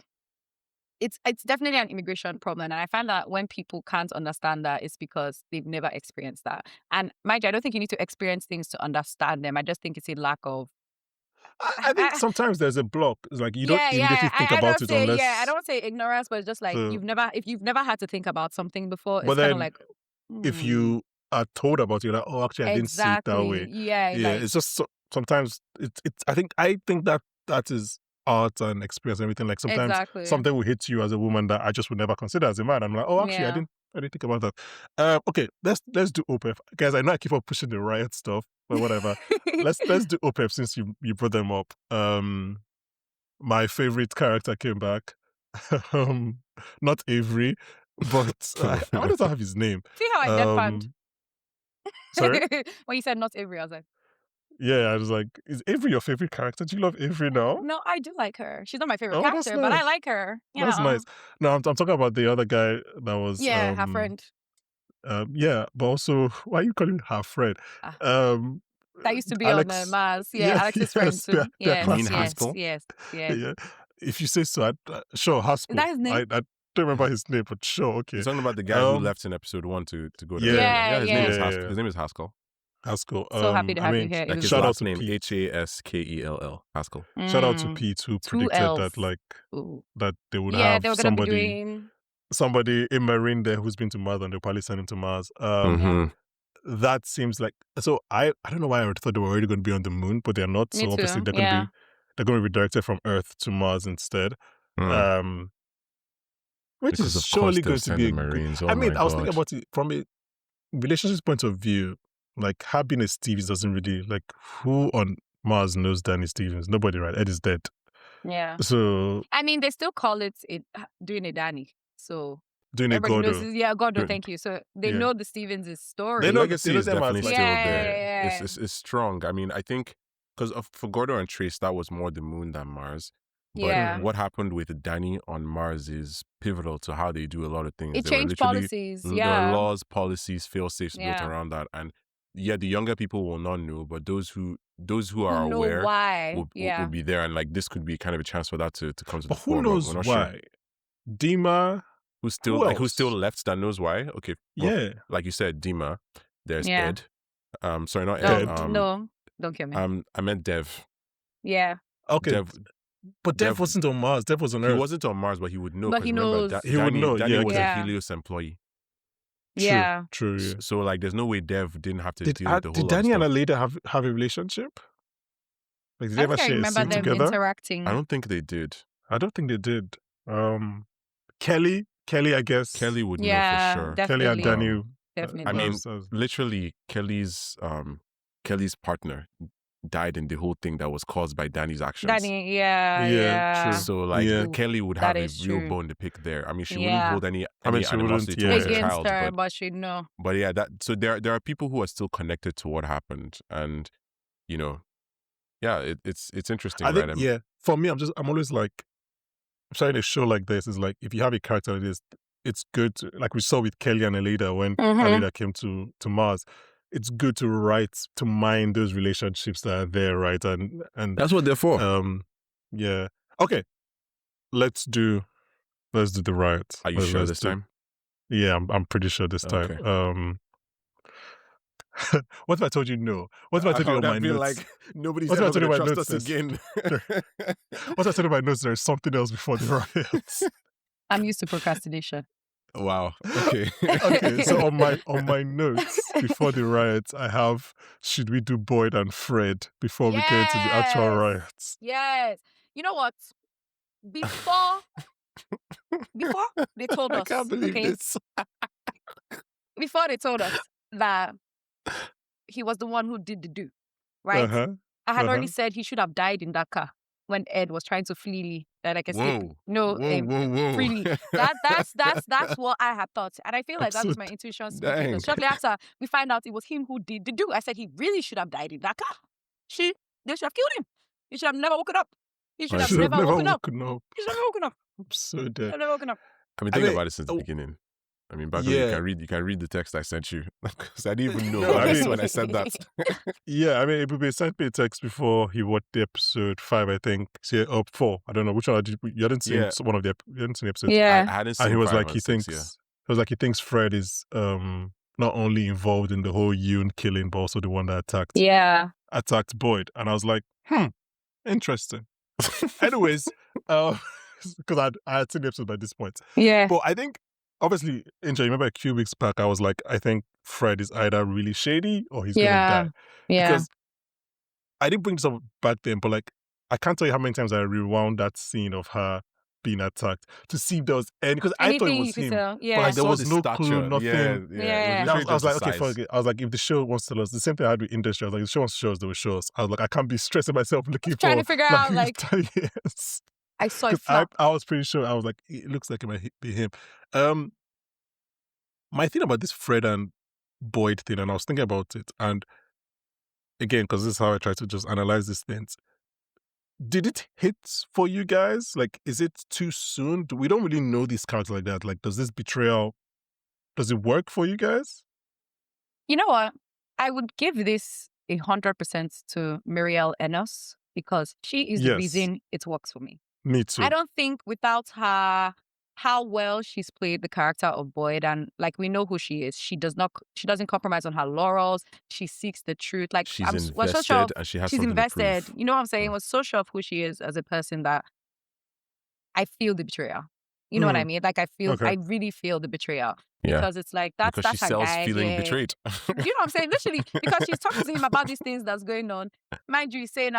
it's definitely an immigration problem, and I find that when people can't understand that, it's because they've never experienced that. And mind you, I don't think you need to experience things to understand them. I just think it's a lack of. I think sometimes there's a block. It's like you don't immediately think I about don't it say unless. I don't say ignorance, but it's just like So, if you've never had to think about something before, but it's kind of then like if you are told about it, you're like, oh, actually, I didn't see it that way. exactly, yeah, Yeah, like it's just sometimes it's. I think that is art and experience and everything. Like sometimes exactly, something will hit you as a woman that I just would never consider as a man. I'm like, oh, actually, yeah. I didn't think about that. Okay, let's do OPEF, guys. I know I keep on pushing the riot stuff, but whatever. let's do OPEF since you brought them up. My favorite character came back. um, Not Avery, but I wanted to have his name. See how I deadpanned Sorry? when you said not Avery. I was like, Yeah, I was like, is Avery your favorite character? Do you love Avery now? no, I do like her. She's not my favorite Oh, that's character, but I nice. like her. That's Yeah, nice. No, I'm talking about the other guy that was yeah, her friend. yeah, but also why are you calling her friend? Ah, Um that used to be on Alex. Mars. Yeah, Yeah, Alex's friend yes, too. they're Yes, You mean yes, classmates. Haskell? yes, yes. Yeah. If you say so, sure, Is Haskell. that his name? I don't remember his name, but sure, okay. You're talking about the guy who left in episode 1 to go there. Yeah, His name is yeah. Haskell. His name is Haskell. Haskell. So happy to I have you mean, here. Like his shout out last to name, Pete. Haskell. Haskell. Shout out to Mm, Pete who 2 predicted that L's. Ooh. that they would Yeah, have they were gonna be doing. somebody a Marine there who's been to Mars and they'll probably send him to Mars. Yeah. That seems like so. I don't know why I thought they were already going to be on the moon, but they're not. Me So obviously too. Yeah. they're going to be redirected from Earth to Mars instead. Mm. Which Because is of course surely they'll going to send be the a good. Marines. Oh I mean, my I was thinking God. about it from a relationship point of view. Like her being a Stevens doesn't really like who on Mars knows Danny Stevens. Nobody, right? Ed is dead. Yeah. So I mean, they still call it doing a Danny. So doing a everybody knows. Gordo. Yeah, Gordo. Thank you. So they Yeah. know the Stevens' story. They The know legacy is them as, definitely like- still Yeah, there. yeah. It's strong. I mean, I think because for Gordo and Trace, that was more the moon than Mars. But Yeah. what happened with Danny on Mars is pivotal to how they do a lot of things. It There were changed literally- policies. There Yeah. are laws, policies, fail-safes built Yeah. around that. And yeah, the younger people will not know, but those who are Who know aware why? will be there. And like this could be kind of a chance for that to come to But the who fore. knows we're not why? Sure. Dima. Who's still Who still else? left that knows why? Okay. Well, Yeah. like you said, Dima. There's Yeah. Ed. Sorry, not No, Ed. no, don't kill me. I meant Dev. Yeah. Okay. Dev, But Dev Dev- wasn't on Mars. Dev was on he Earth. wasn't on Mars, but he would know. But 'cause he remember, knows. He would know, Danny yeah, was yeah. a Helios employee. Yeah. True. Yeah. So like, there's no way Dev didn't have to Did deal with the whole did Danny lot and of stuff. Aleida have a relationship? Like, did they I ever think I share a remember scene them together? interacting. I don't think they did. I don't think they did. Kelly, I guess. Kelly would know Yeah, for sure. definitely. Kelly and Danny. Definitely. I mean, that was- literally Kelly's partner died in the whole thing that was caused by Danny's actions. Danny, yeah. true. So like Yeah. Kelly would That have a is real true. bone to pick there. I mean, she Yeah. wouldn't hold any I mean, she wouldn't, animosity yeah. towards the Against child, her, but she no. but yeah, so there are people who are still connected to what happened, and you know, yeah, it's interesting, I think, right? yeah, for me, I'm always like, starting a show like this is like, if you have a character like this, it's good to, like we saw with Kelly and Aleida when Aleida came to Mars, it's good to write, to mine those relationships that are there, right? And That's what they're for. Yeah. Okay. Let's do the riot. Are you sure this time? Yeah, I'm pretty sure this Okay. time. What if I told you no? What if I told you on my notes? Like nobody's What if I ever told you going to my trust notes us again? What if I told you my notes? There's something else before the riots. I'm used to procrastination. Wow. Okay. Okay. So on my notes before the riots, I have, should we do Boyd and Fred before we get into the actual riots? Yes. You know what? Before they told us, I can't believe this. Before they told us that he was the one who did the do, right? I had already said he should have died in that car when Ed was trying to flee, like escape. Whoa. Freely. That's what I had thought, and I feel like that was my intuition speaking. Dang. Because shortly after we find out it was him who did the do, I said he really should have died in that car. They should have killed him. He should have never woken up. He should have never woken up. He should have never woken up. I'm so dead. I've never woken up. I've been thinking about it since the beginning. I mean, Bankole, you can read the text I sent you because I didn't even know when I said that. Yeah, I mean, Ebube sent me a text before he watched the episode 5, I think. 4. I don't know which one. You hadn't seen one of the episodes. Yeah, I hadn't seen. And he was 5 like, and 6, he thinks Fred is not only involved in the whole Yoon killing, but also the one that attacked Boyd. And I was like, interesting. Anyways, because I had seen the episode by this point. Yeah. But I think, obviously, Angel, you remember a few weeks back, I was like, I think Fred is either really shady or he's going to die. Yeah. Because I didn't bring this up back then, but like, I can't tell you how many times I rewound that scene of her being attacked to see if there was any, because I thought it was him. Tell. Yeah. But like, there was no clue, nothing. Yeah. I was like, okay, fuck it. I was like, if the show wants to tell us, the same thing I had with industry, I was like, if the show wants to show us, they will show us. I was like, I can't be stressing myself looking trying to figure out, like, yes. I saw it flop. I was pretty sure. I was like, it looks like it might be him. My thing about this Fred and Boyd thing, and I was thinking about it, and again, because this is how I try to just analyze these things. Did it hit for you guys? Like, is it too soon? We don't really know these characters like that. Like, does this betrayal, does it work for you guys? You know what? I would give this 100% to Muriel Enos because she is the reason it works for me. Me too. I don't think without her, how well she's played the character of Boyd, and like we know who she is. She doesn't compromise on her laurels. She seeks the truth. Like she's invested, so sure and she has she's something invested. to prove. You know what I'm saying? I was so sure of who she is as a person that I feel the betrayal. You know what I mean? Like I really feel the betrayal. Because it's like that's she her sells guy. feeling betrayed. You know what I'm saying? Literally, because she's talking to him about these things that's going on. Mind you, he's saying,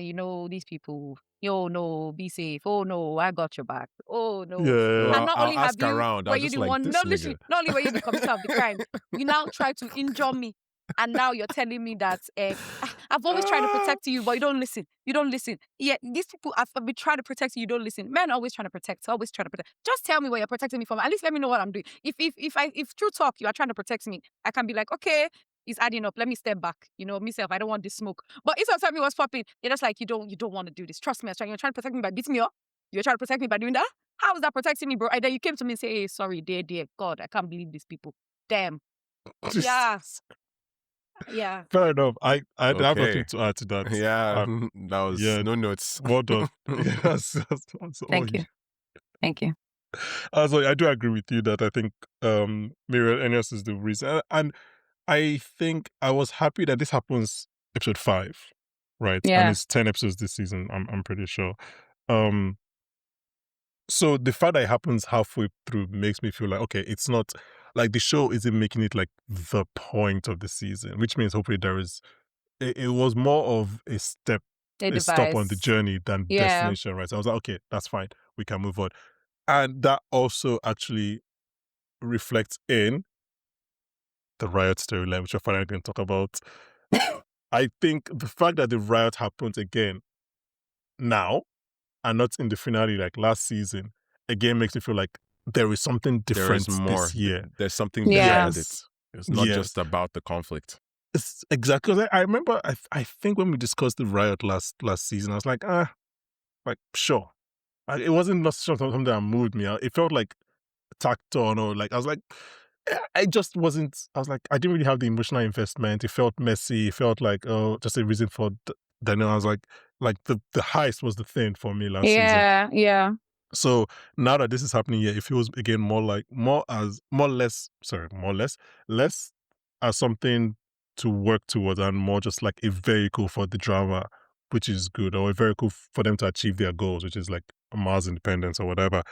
you know, these people, yo, no, be safe. Oh no, I got your back. Oh no. Yeah. And not only have you, were you the one, not only were you the committer of the crime, you now try to injure me. And now you're telling me that I've always tried to protect you, but you don't listen. You don't listen. Yeah, these people have been trying to protect you. You don't listen. Men are always trying to protect. Just tell me what you're protecting me from. At least let me know what I'm doing. If true talk, you are trying to protect me, I can be like, okay, it's adding up. Let me step back. You know, myself, I don't want this smoke. But if sometimes what's popping, you're just like, you don't want to do this. Trust me, you're trying to protect me by beating me up. You're trying to protect me by doing that. How is that protecting me, bro? And then you came to me and say, hey, sorry, dear God, I can't believe these people. Damn. Yeah. Fair enough. I have nothing to add to that. Yeah, that was no notes. Well done. Yes, Thank you. Thank you. So I do agree with you that I think Muriel Enos is the reason, and I think I was happy that this happens episode 5, right? Yeah. And it's 10 episodes this season. I'm pretty sure. So the fact that it happens halfway through makes me feel like, okay, it's not like the show isn't making it like the point of the season, which means hopefully it was more of a stop on the journey than destination, right? So I was like, okay, that's fine. We can move on. And that also actually reflects in the riot storyline, which we're finally going to talk about. I think the fact that the riot happened again now and not in the finale like last season, again makes me feel like there is something There is different more. this year. There's something Yeah. behind it. It's not just about the conflict. It's exactly. 'Cause I remember. I think when we discussed the riot last season, I was like, sure. It wasn't not something that moved me. It felt like tacked on, or like I was like, I just wasn't. I was like, I didn't really have the emotional investment. It felt messy. It felt like, oh, just a reason for Daniel. I was like the heist was the thing for me last season. Yeah. So now that this is happening here, it feels again less as something to work towards and more just like a vehicle for the drama, which is good, or a vehicle for them to achieve their goals, which is like Mars independence or whatever.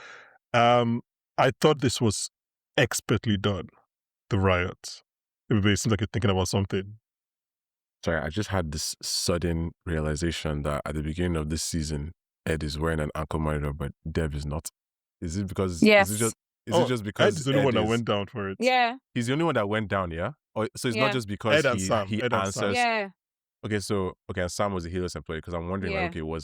I thought this was expertly done, the riot. It seems like you're thinking about something. Sorry, I just had this sudden realization that at the beginning of this season, Ed is wearing an ankle monitor, but Dev is not. Is it because? Yes. Is it just because Ed is the only one that went down for it? Yeah. He's the only one that went down. Yeah. Or so it's not just because Ed and Sam. he Ed and Sam. answers. Yeah. Okay, and Sam was a Helios employee, because I'm wondering, like, okay,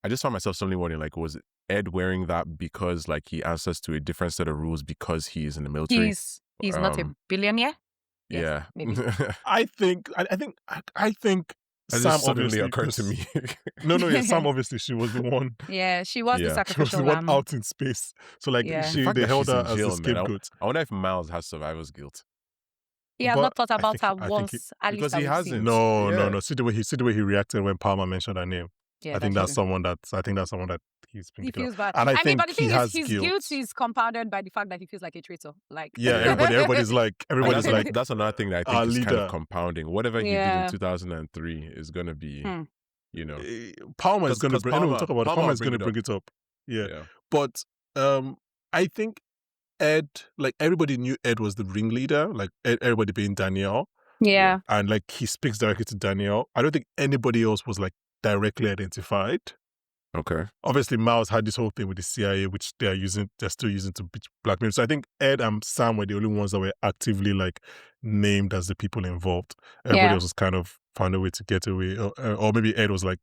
I just found myself suddenly wondering, like, was Ed wearing that because like he answers to a different set of rules because he is in the military? He's not a billionaire. Yes, Yeah, maybe. I think that Sam just suddenly obviously occurred to me. Yeah, Sam obviously she was the one. Yeah, she was the She was sacrificial the one lamb. out in space. So like Yeah. The fact they that held she's her in as the jail, man. scapegoat. I wonder if Miles has survivor's guilt. He has But not thought I about think her I think once. At because least he I would say. hasn't. No. Yeah. See the way he reacted when Palmer mentioned her name. Yeah, I think that's that's true. someone that he's been He thinking feels of. bad. And I mean, think but the thing he is, has his guilt is compounded by the fact that he feels like a traitor. Like, Yeah, Yeah. everybody's like And that's another thing that I think is kind Aleida. of compounding. Whatever he did Yeah. in 2003 is going to be, you know, Palmer is going to bring. We'll talk about it. Palmer is going to bring bring it up. Yeah. Yeah. But I think Ed, like everybody knew Ed was the ringleader. Like everybody being Danielle. Yeah. And like he speaks directly to Danielle. I don't think anybody else was like directly identified. Okay. Obviously, Miles had this whole thing with the CIA, which they're still using to blackmail. So I think Ed and Sam were the only ones that were actively like named as the people involved. Everybody else was kind of found a way to get away, or maybe Ed was like,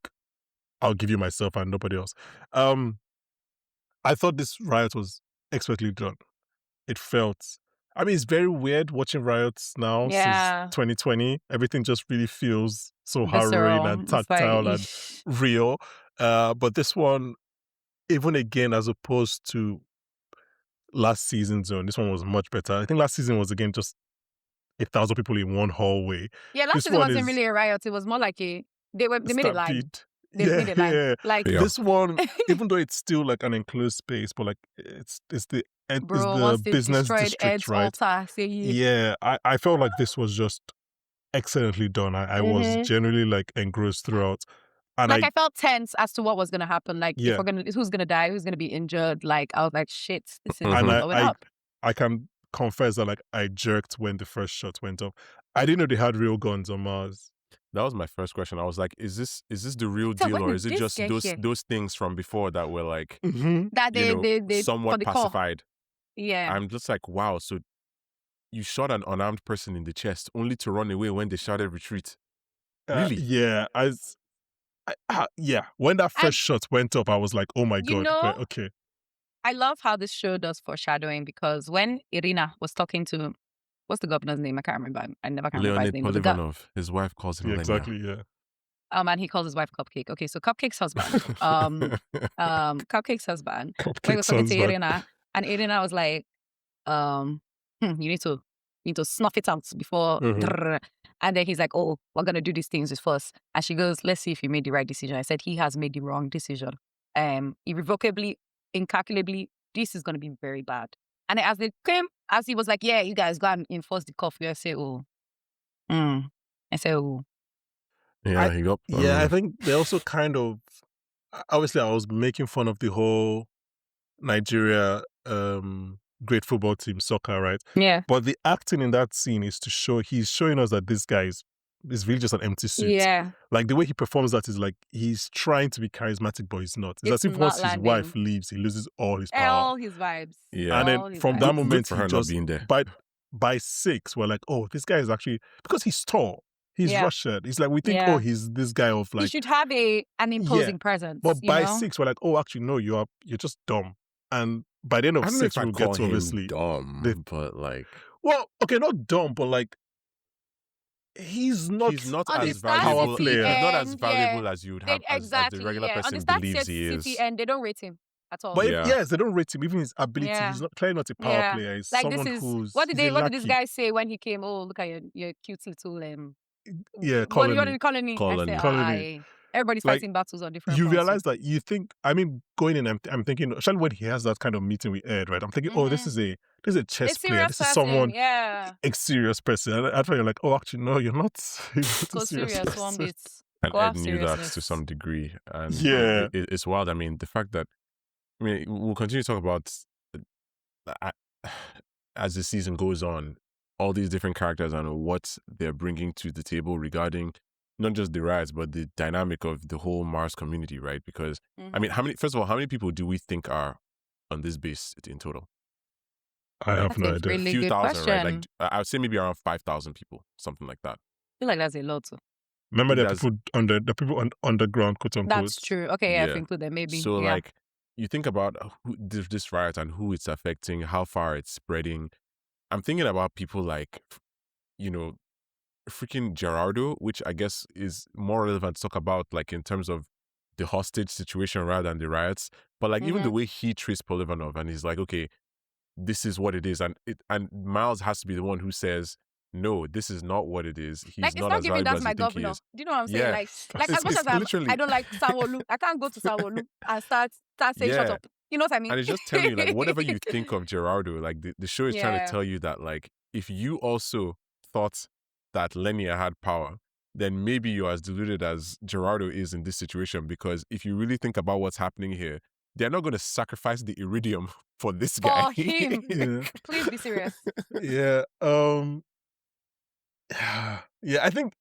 "I'll give you myself," and nobody else. I thought this riot was expertly done. It felt. I mean, it's very weird watching riots now since 2020. Everything just really feels so harrowing and tactile and real. But this one, even again, as opposed to last season's zone, this one was much better. I think last season was again just 1,000 people in one hallway. Yeah, last season wasn't really a riot. It was more like they made it live. They made it live. Yeah. Like this one, even though it's still like an enclosed space, but like it's the business district, right? Yeah, I felt like this was just excellently done. I was genuinely like engrossed throughout. And like I felt tense as to what was gonna happen. Like Yeah. who's gonna die, who's gonna be injured. Like I was like, shit, this is and blowing up. I can confess that like I jerked when the first shot went off. I didn't know they had real guns on Mars. That was my first question. I was like, is this the real deal, or is it just those things from before that were like that they somewhat pacified? Yeah. I'm just like, wow, so you shot an unarmed person in the chest only to run away when they shouted retreat. Really? Yeah. When that first shot went up, I was like, oh my God. Okay. I love how this show does foreshadowing, because when Irina was talking to, what's the governor's name? I can't remember. I never can remember his name. Polivanov. His wife calls him Lenya. Exactly, yeah. And he calls his wife Cupcake. Okay, so Cupcake's husband. Cupcake's husband. When he was talking to Irina, and Irina was like, you need to snuff it out before. And then he's like, oh, we're gonna do these things first. And she goes, let's see if you made the right decision. I said, he has made the wrong decision. Irrevocably, incalculably, this is gonna be very bad. And as they came, as he was like, yeah, you guys go and enforce the curfew, I say, oh. I say, oh. Yeah, he got. I think they also kind of, obviously I was making fun of the whole Nigeria great football team, soccer, right? Yeah. But the acting in that scene is to show, he's showing us that this guy is really just an empty suit. Yeah. Like the way he performs that is like he's trying to be charismatic, but he's not. It's as if once his wife leaves, he loses all his power. All his vibes. Yeah. And then from that moment, he just by 6, we're like, oh, this guy is actually, because he's tall. He's Yeah. Russian. It's like we think, Yeah. oh, he's this guy of He like, should have an imposing presence, but you by know? 6, we're like, oh, actually, no, you're just dumb. And by the end I of don't know 6, if I'd we'll get call to him obviously dumb, but like, well, okay, not dumb, but like he's not he's not On the as Star power valuable. City player. He's not as end, valuable as you would have as the exactly, regular yeah. On the person Star believes he City is. end, they don't rate him at all. But Yeah. yes, they don't rate him. Even his ability, Yeah. he's not clearly not a power Yeah. player. He's Like someone this is who's what did he's a this lackey. guy say when he came? Oh, look at your cute little Yeah, what are colony. you calling me? Colony. I said, Colony. everybody's Like, fighting battles on different You fronts. realize that you think, I mean, going in, I'm thinking, especially when he has that kind of meeting with Ed, right? I'm thinking, oh, this is a chess player. serious This is person, someone, yeah. a serious person. And after you're like, oh, actually, no, you're not. You're not Go a serious serious one person. bit. And Go Ed have knew that to seriousness. some degree. And Yeah. it's wild. I mean, the fact that, I mean, we'll continue to talk about as the season goes on, all these different characters and what they're bringing to the table regarding not just the riots, but the dynamic of the whole Mars community, right? Because, I mean, first of all, how many people do we think are on this base in total? I have no That's a idea. really Few good thousand, right? question. Like, I would say maybe around 5,000 people, something like that. I feel like that's a lot too. Remember, there are That's- people underground, quote unquote. That's true. Okay, yeah, I think with them maybe. So, yeah. like, you think about this riot and who it's affecting, how far it's spreading. I'm thinking about people like, you know, freaking Gerardo, which I guess is more relevant to talk about, like, in terms of the hostage situation rather than the riots. But, like, even the way he treats Polivanov and he's like, okay, this is what it is. And Miles has to be the one who says, no, this is not what it is. He's Like, it's not not as giving valuable that's as my you think he governor. is. Do you know what I'm saying? Yeah. Like as much as I don't like Sanwo-Olu, I can't go to Sanwo-Olu and start saying shut Yeah. up. You know what I mean? And it's just telling you, like, whatever you think of Gerardo, like, the show is trying to Yeah. tell you that, like, if you also thought that Lenia had power, then maybe you're as deluded as Gerardo is in this situation. Because if you really think about what's happening here, they're not going to sacrifice the iridium for this guy. For him. Yeah. Please be serious. Yeah. Yeah, I think,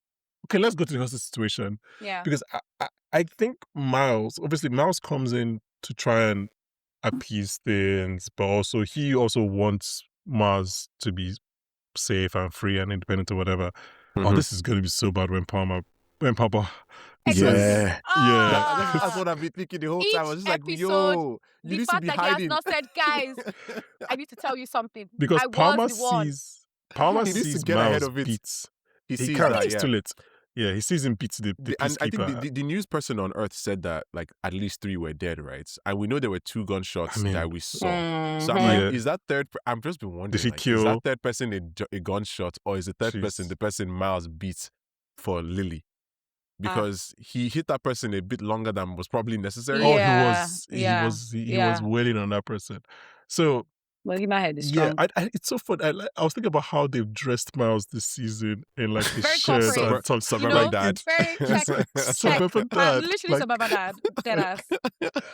okay, let's go to the hostage situation. Yeah. Because I think Miles comes in to try and appease things, but also he also wants Mars to be safe and free and independent or whatever. Oh, this is going to be so bad when Papa Yeah. Ah. That's what I've been thinking the whole time. I was just like, Each yo, episode, you the need to fact be that he has hiding. not said, guys, I need to tell you something. because I Palmer was the one. He needs to sees get ahead Miles of it. beats. He He sees can't. that, It's yeah. too late. Yeah, he sees him beat the And I peacekeeper. think the news person on Earth said that, like, at least 3 were dead, right? And we know there were 2 gunshots I mean, that we saw. Mm-hmm. So I'm like, Yeah. is that I'm just been wondering, he like, is kill- that third person a gunshot, or is the third Jeez. person the person Miles beat for Lily? Because he hit that person a bit longer than was probably necessary. Oh, Yeah, he was wailing on that person. So Well, he might have the yeah, strong. it's so fun. I was thinking about how they've dressed Miles this season in like his Very shirt corporate. and some Suburban You know, dad. very check. Suburban dad. Literally Like- suburban dad. Deadass.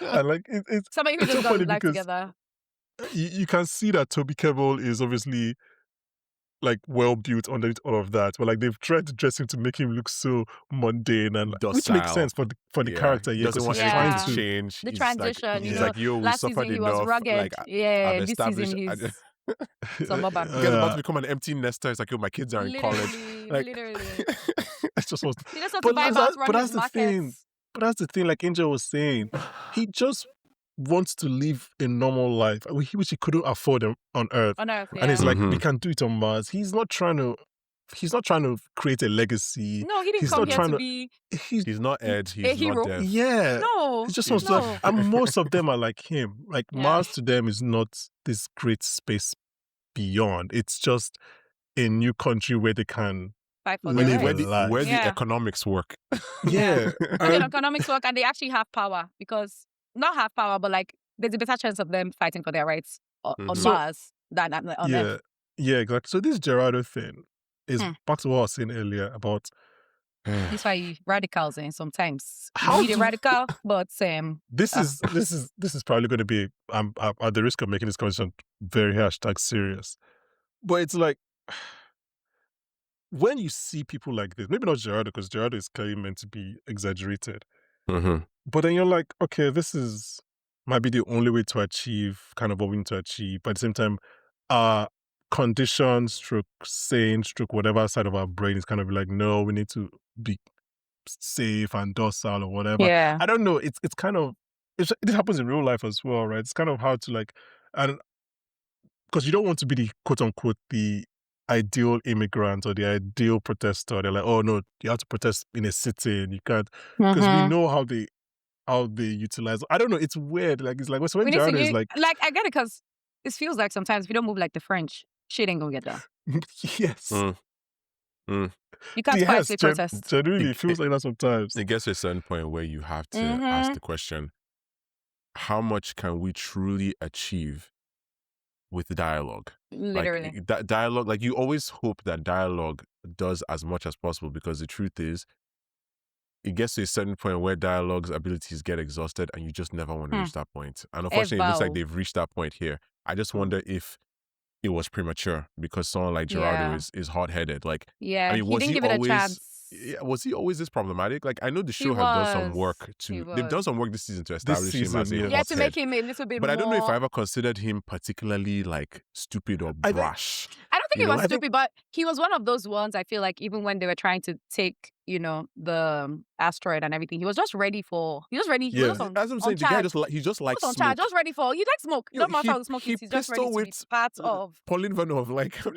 and like it's Somebody who it's so just got funny life because together. you can see that Toby Kebbell is obviously like well built underneath all of that, but like they've tried to dress him to make him look so mundane and which makes Docile. sense for the Yeah. character. He Yeah, doesn't 'cause want he's anything trying to to. change. The He's transition, like, you he's know, like, yo, we last suffered season he was enough. rugged. Like, Yeah, I've this established. season he's some more back. He's about to become an empty nester. It's like, yo, my kids are in college. Literally, Like- literally. It's just was, He just wants But to buy that's- house, but run that's his the thing. markets. But that's the thing, like Angel was saying, he just wants to live a normal life, which he couldn't afford on Earth. On Earth, yeah. And it's like, Mhm. we can do it on Mars. He's not trying to create a legacy. no, he didn't he's come not here try to to- be. He's not Ed. He's A not hero? deaf. Yeah. No, He just He's wants no. to, and most of them are like him. Like Yeah. Mars to them is not this great space beyond. It's just a new country where they can. Fight for Live their a rights. life. Where Yeah. the economics work. Yeah. Okay, the economics work, and they actually have power because not have power, but like there's a better chance of them fighting for their rights on Mhm. So- Mars than on yeah. Earth. Yeah, exactly. So this Gerardo thing is Hmm. back to what I was saying earlier about That's why radicals sometimes How you need a do- radical, but this is probably going to be I'm at the risk of making this conversation very #serious, but it's like when you see people like this, maybe not Gerardo because Gerardo is clearly meant to be exaggerated, Mhm. but then you're like, okay, this might be the only way to achieve kind of what we need to achieve, but at the same time, conditioned stroke sane stroke whatever side of our brain is kind of like, no, we need to be safe and docile or whatever. Yeah. I don't know. It's kind of it happens in real life as well, right? It's kind of hard to like, and because you don't want to be the quote unquote the ideal immigrant or the ideal protester. They're like, oh no, you have to protest in a city and you can't, because we know how they utilize. I don't know. It's weird. Like it's like when We need to Gerardo is like, I get it because it feels like sometimes if you don't move like the French, shit ain't gonna get done. yes, You can't quietly protest. genuinely, it feels like that sometimes. It gets to a certain point where you have to ask the question, how much can we truly achieve with dialogue? Literally. Like, dialogue, like you always hope that dialogue does as much as possible, because the truth is, it gets to a certain point where dialogue's abilities get exhausted and you just never want to reach that point. And unfortunately, it looks like they've reached that point here. I just wonder if it was premature because someone like Gerardo is hard-headed. Like, Yeah, I mean, he didn't give it a chance. Was he always this problematic? Like, I know the show has done some work they've done some work this season to establish him as a yeah, to make him a little bit but more. I don't know if I ever considered him particularly like stupid or brash. I don't think he was stupid, but he was one of those ones. I feel like even when they were trying to take, the asteroid and everything, he was just ready. He was ready. Yeah, as I'm saying, the guy just likes smoke. Just ready for. He likes smoke. Don't matter how smoke is. He's just ready to be part of. Pauline Vanov, like bro,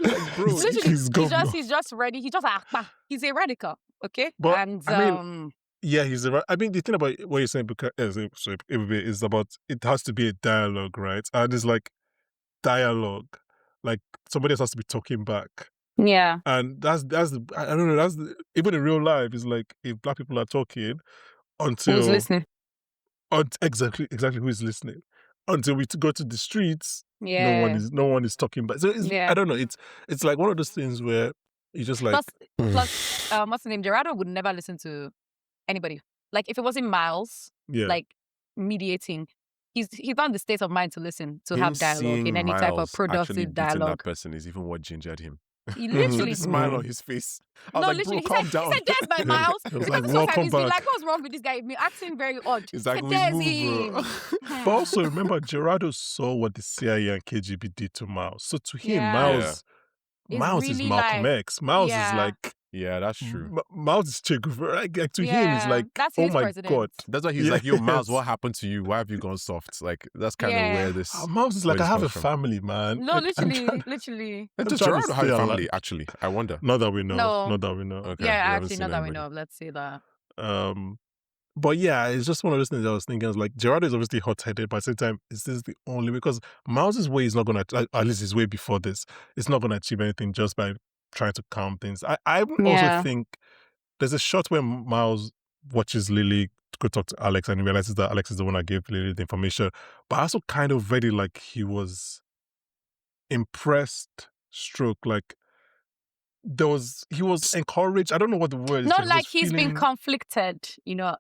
he's just ready. He's a radical. Okay, but and I mean, yeah, I mean, the thing about what you're saying, because is about it has to be a dialogue, right? And it's like dialogue, like somebody else has to be talking back. Yeah, and that's I don't know. Even in real life, it's like if black people are talking until who's listening? Exactly who is listening until we go to the streets. Yeah, no one is talking back. So I don't know. It's like one of those things where you just like. Plus, what's the name? Gerardo would never listen to anybody. Like if it wasn't Miles, like mediating, he's not in the state of mind to listen to have dialogue in any type of productive dialogue. That person is even what gingered him. He literally smile on his face. I was like, bro, calm down. He said, "There's my Miles." It was like, welcome back. Like, what's wrong with this guy? Acting very odd. It's like, there's him. But also remember, Gerardo saw what the CIA and KGB did to Miles. So to him, Miles really is Malcolm X. Miles is like, yeah, that's true. Miles is Che Guevara. Like to him, it's like, that's oh my president. God. That's why he's like, yo, Miles, what happened to you? Why have you gone soft? Like, that's kind of where this. Miles is like, I have a family, man. No, literally. Does Gerardo have a family, actually? I wonder. Not that we know. No. Not that we know. Okay, yeah, actually, not that we know. Let's say that. But yeah, it's just one of those things I was thinking. I was like, Gerardo is obviously hot-headed, but at the same time, is this the only, because Miles's way is not going to, at least his way before this, it's not going to achieve anything just by trying to calm things. I also think there's a shot where Miles watches Lily go talk to Alex and he realizes that Alex is the one that gave Lily the information. But I also kind of read it like he was impressed, like he was encouraged. I don't know what the word is. Not like he's been conflicted,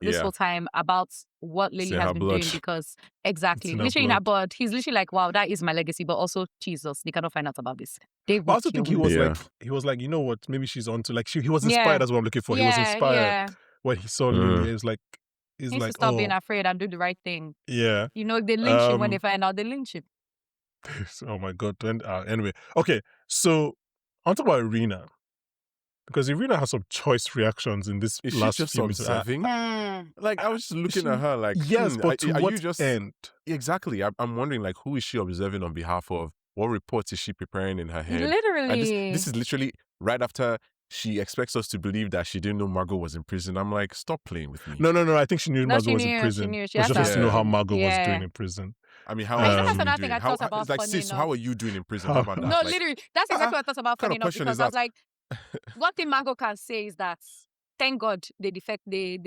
this whole time about what Lily has been doing, because literally in her blood, he's literally like, wow, that is my legacy, but also Jesus, they cannot find out about this. But I also think he was like, you know what, maybe she's onto, like, he was inspired. That's what I'm looking for. He was inspired when he saw Lily. It was like, he's like, stop being afraid and do the right thing. Yeah. They lynch him when they find out, they lynch him. Oh my God. Anyway, okay, so on top about Irina, because Irina has some choice reactions in this last just few minutes. Observing? Like, I was just looking at her like, yes, but to what you just end? Exactly. I'm wondering, like, who is she observing on behalf of? What reports is she preparing in her head? Literally. And this is literally right after she expects us to believe that she didn't know Margot was in prison. I'm like, stop playing with me. No. I think she knew Margot was in prison. She just wants to know how Margot was doing in prison. I mean, how are you doing? I thought about it's like, sis, how are you doing in prison? How about that? No, literally. That's exactly what I thought about funny enough, because I was like, one thing Margot can say is that thank God they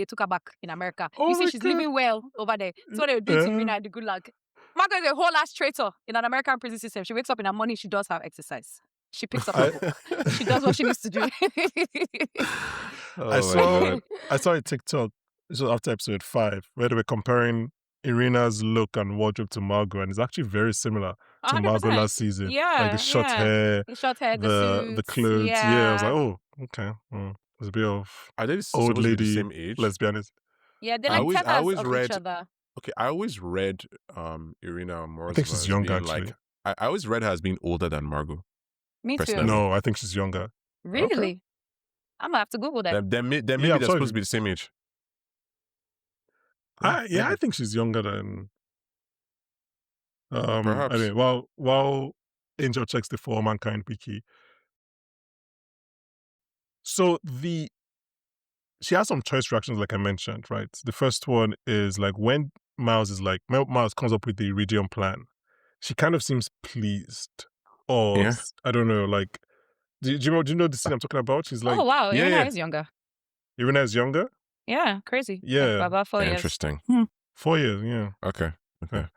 took her back in America. You see, she's living well over there. So they were doing to Rina the good luck. Margot is a whole ass traitor in an American prison system. She wakes up in the morning, she does have exercise. She picks up a book. She does what she needs to do. I saw a TikTok, this was after episode 5, where they were comparing Irina's look and wardrobe to Margot, and it's actually very similar to 100%. Margot last season. Yeah, like the short hair, the clothes. Yeah, I was like, oh, okay. There's a bit of old lady, the same age? Let's be honest. Yeah, they like I always read each other. Okay, I always read Irina Morozova. I think she's young, actually. Like, I always read her as being older than Margot. Me too. personally. No, I think she's younger. Really? Okay. I'm gonna have to Google that. Then maybe Yeah, they're I'm supposed sorry. to be the same age. I maybe. think she's younger than. Perhaps. Anyway, while Angel checks the For All Mankind wiki, so she has some choice reactions, like I mentioned, right? The first one is like when Miles comes up with the Iridium plan, she kind of seems pleased, or Yeah. I don't know, like do you know the scene I'm talking about? She's like, Oh wow, yeah, Irina yeah. is younger. Irina is younger. Yeah, crazy. Yeah. Like about 4 years. Interesting. 4 years, yeah. Okay. Yeah.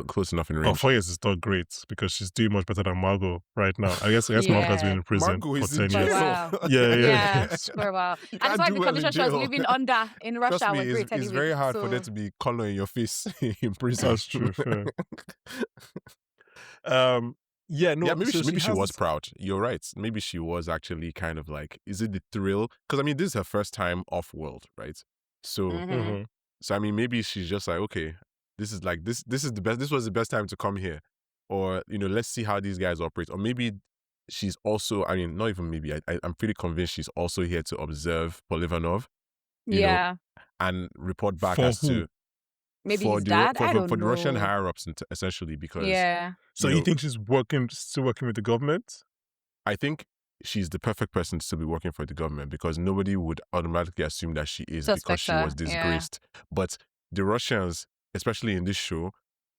Close enough in Oh, range. 4 years is not great because she's doing much better than Margot right now. I guess Margot's been in prison Margot for is in 10 years. For a jail. while. Yeah. Yeah, for a while. You And can't it's like do the well in conditions she was jail. living under in Russia Trust me, were great it's anyway. very hard for so- there to be color in your face in prison. That's true. Fair. Yeah, no. Yeah, maybe so she has was this- proud. You're right. Maybe she was actually kind of like, is it the thrill? Because I mean, this is her first time off world, right? So, Mhm. Mhm. so I mean, maybe she's just like, okay, this is like this is the best. This was the best time to come here, or let's see how these guys operate. Or maybe she's also, I mean, not even maybe. I'm pretty convinced she's also here to observe Polivanov, you know, Yeah. and report back For as who? to Maybe for his the dad. I don't for the Russian know. higher ups essentially because Yeah. So you think she's still working with the government? I think she's the perfect person to be working for the government because nobody would automatically assume that she is because Suspect she her, was yeah. disgraced. But the Russians, especially in this show,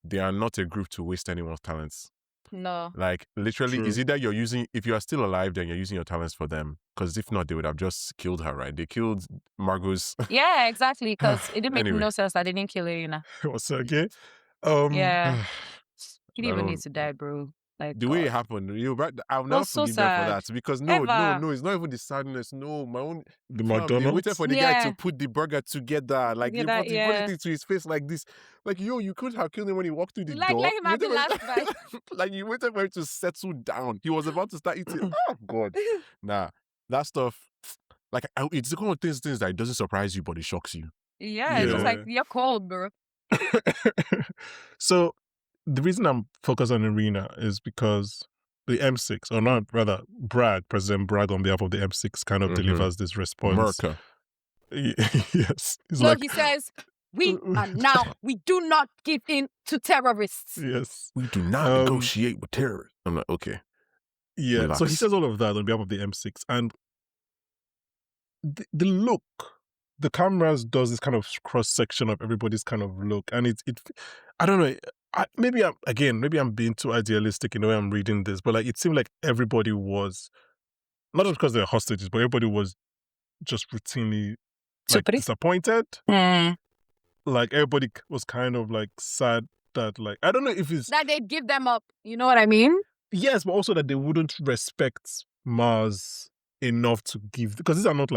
they are not a group to waste anyone's talents. No. Like literally, True. is either you're using, if you are still alive, then you're using your talents for them. Because if not, they would have just killed her, right? They killed Margot's. Yeah, exactly. Because it didn't make Anyway. no sense that they didn't kill Irina. What's that again? Yeah. He didn't I even don't- need to die, bro. Like The way it God. happened, I'll It never was so forgive them for sad. that because Ever. no, it's not even the sadness. No, my own The fam, they waited McDonald's? for the guy Yeah. to put the burger together, like he Together, put yeah. it to his face like this. Like you could have killed him when he walked through the Like, door. let him You have the waited last for- bite. like you waited for him to settle down. He was about to start eating. Oh God, nah, that stuff. Like it's the kind of things that it doesn't surprise you, but it shocks you. Yeah, it's just Yeah. like, you're cold, bro. So the reason I'm focused on Irina is because the M6, or not, rather, President Bragg on behalf of the M6 kind of Mhm. delivers this response. America. Yes. He's No, like, he says, we do not give in to terrorists. yes. We do not negotiate with terrorists. I'm like, okay. Yeah. So he Relax. says all of that on behalf of the M6. And the look, the cameras does this kind of cross-section of everybody's kind of look. And it I don't know, maybe I'm being too idealistic in the way I'm reading this, but like it seemed like everybody was, not just because they're hostages, but everybody was just routinely like Superi. disappointed. Mm. Like everybody was kind of like sad that, like, I don't know if it's, That they'd give them up. You know what I mean? yes, but also that they wouldn't respect Mars enough to give, because these are not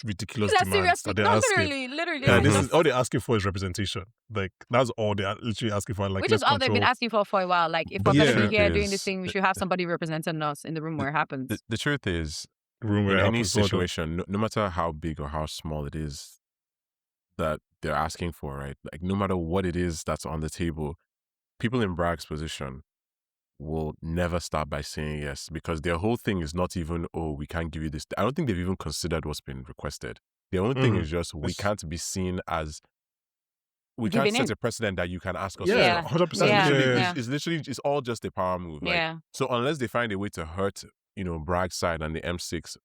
ridiculous These are demands serious. that No, they're asking. literally. Yeah, like, this just- is all they're asking for is representation. Like that's all they're literally asking for. Like, which let's is all they've been control. asking for a while. Like, if But we're the going to truth be here doing this is- thing, we should have somebody representing us in the room where it happens. The truth is, room where in it any happens, well done. situation, no matter how big or how small it is that they're asking for, right? Like, no matter what it is that's on the table, people in Bragg's position will never start by saying yes because their whole thing is not even, oh, we can't give you this. I don't think they've even considered what's been requested. The only thing Mhm. is just we It's- can't be seen as, we Giving can't set in. a precedent that you can ask us. Yeah, for Yeah. stuff. 100%. Yeah. Yeah. It's literally, it's all just a power move. Like, Yeah. so unless they find a way to hurt, Bragg's side and the M6,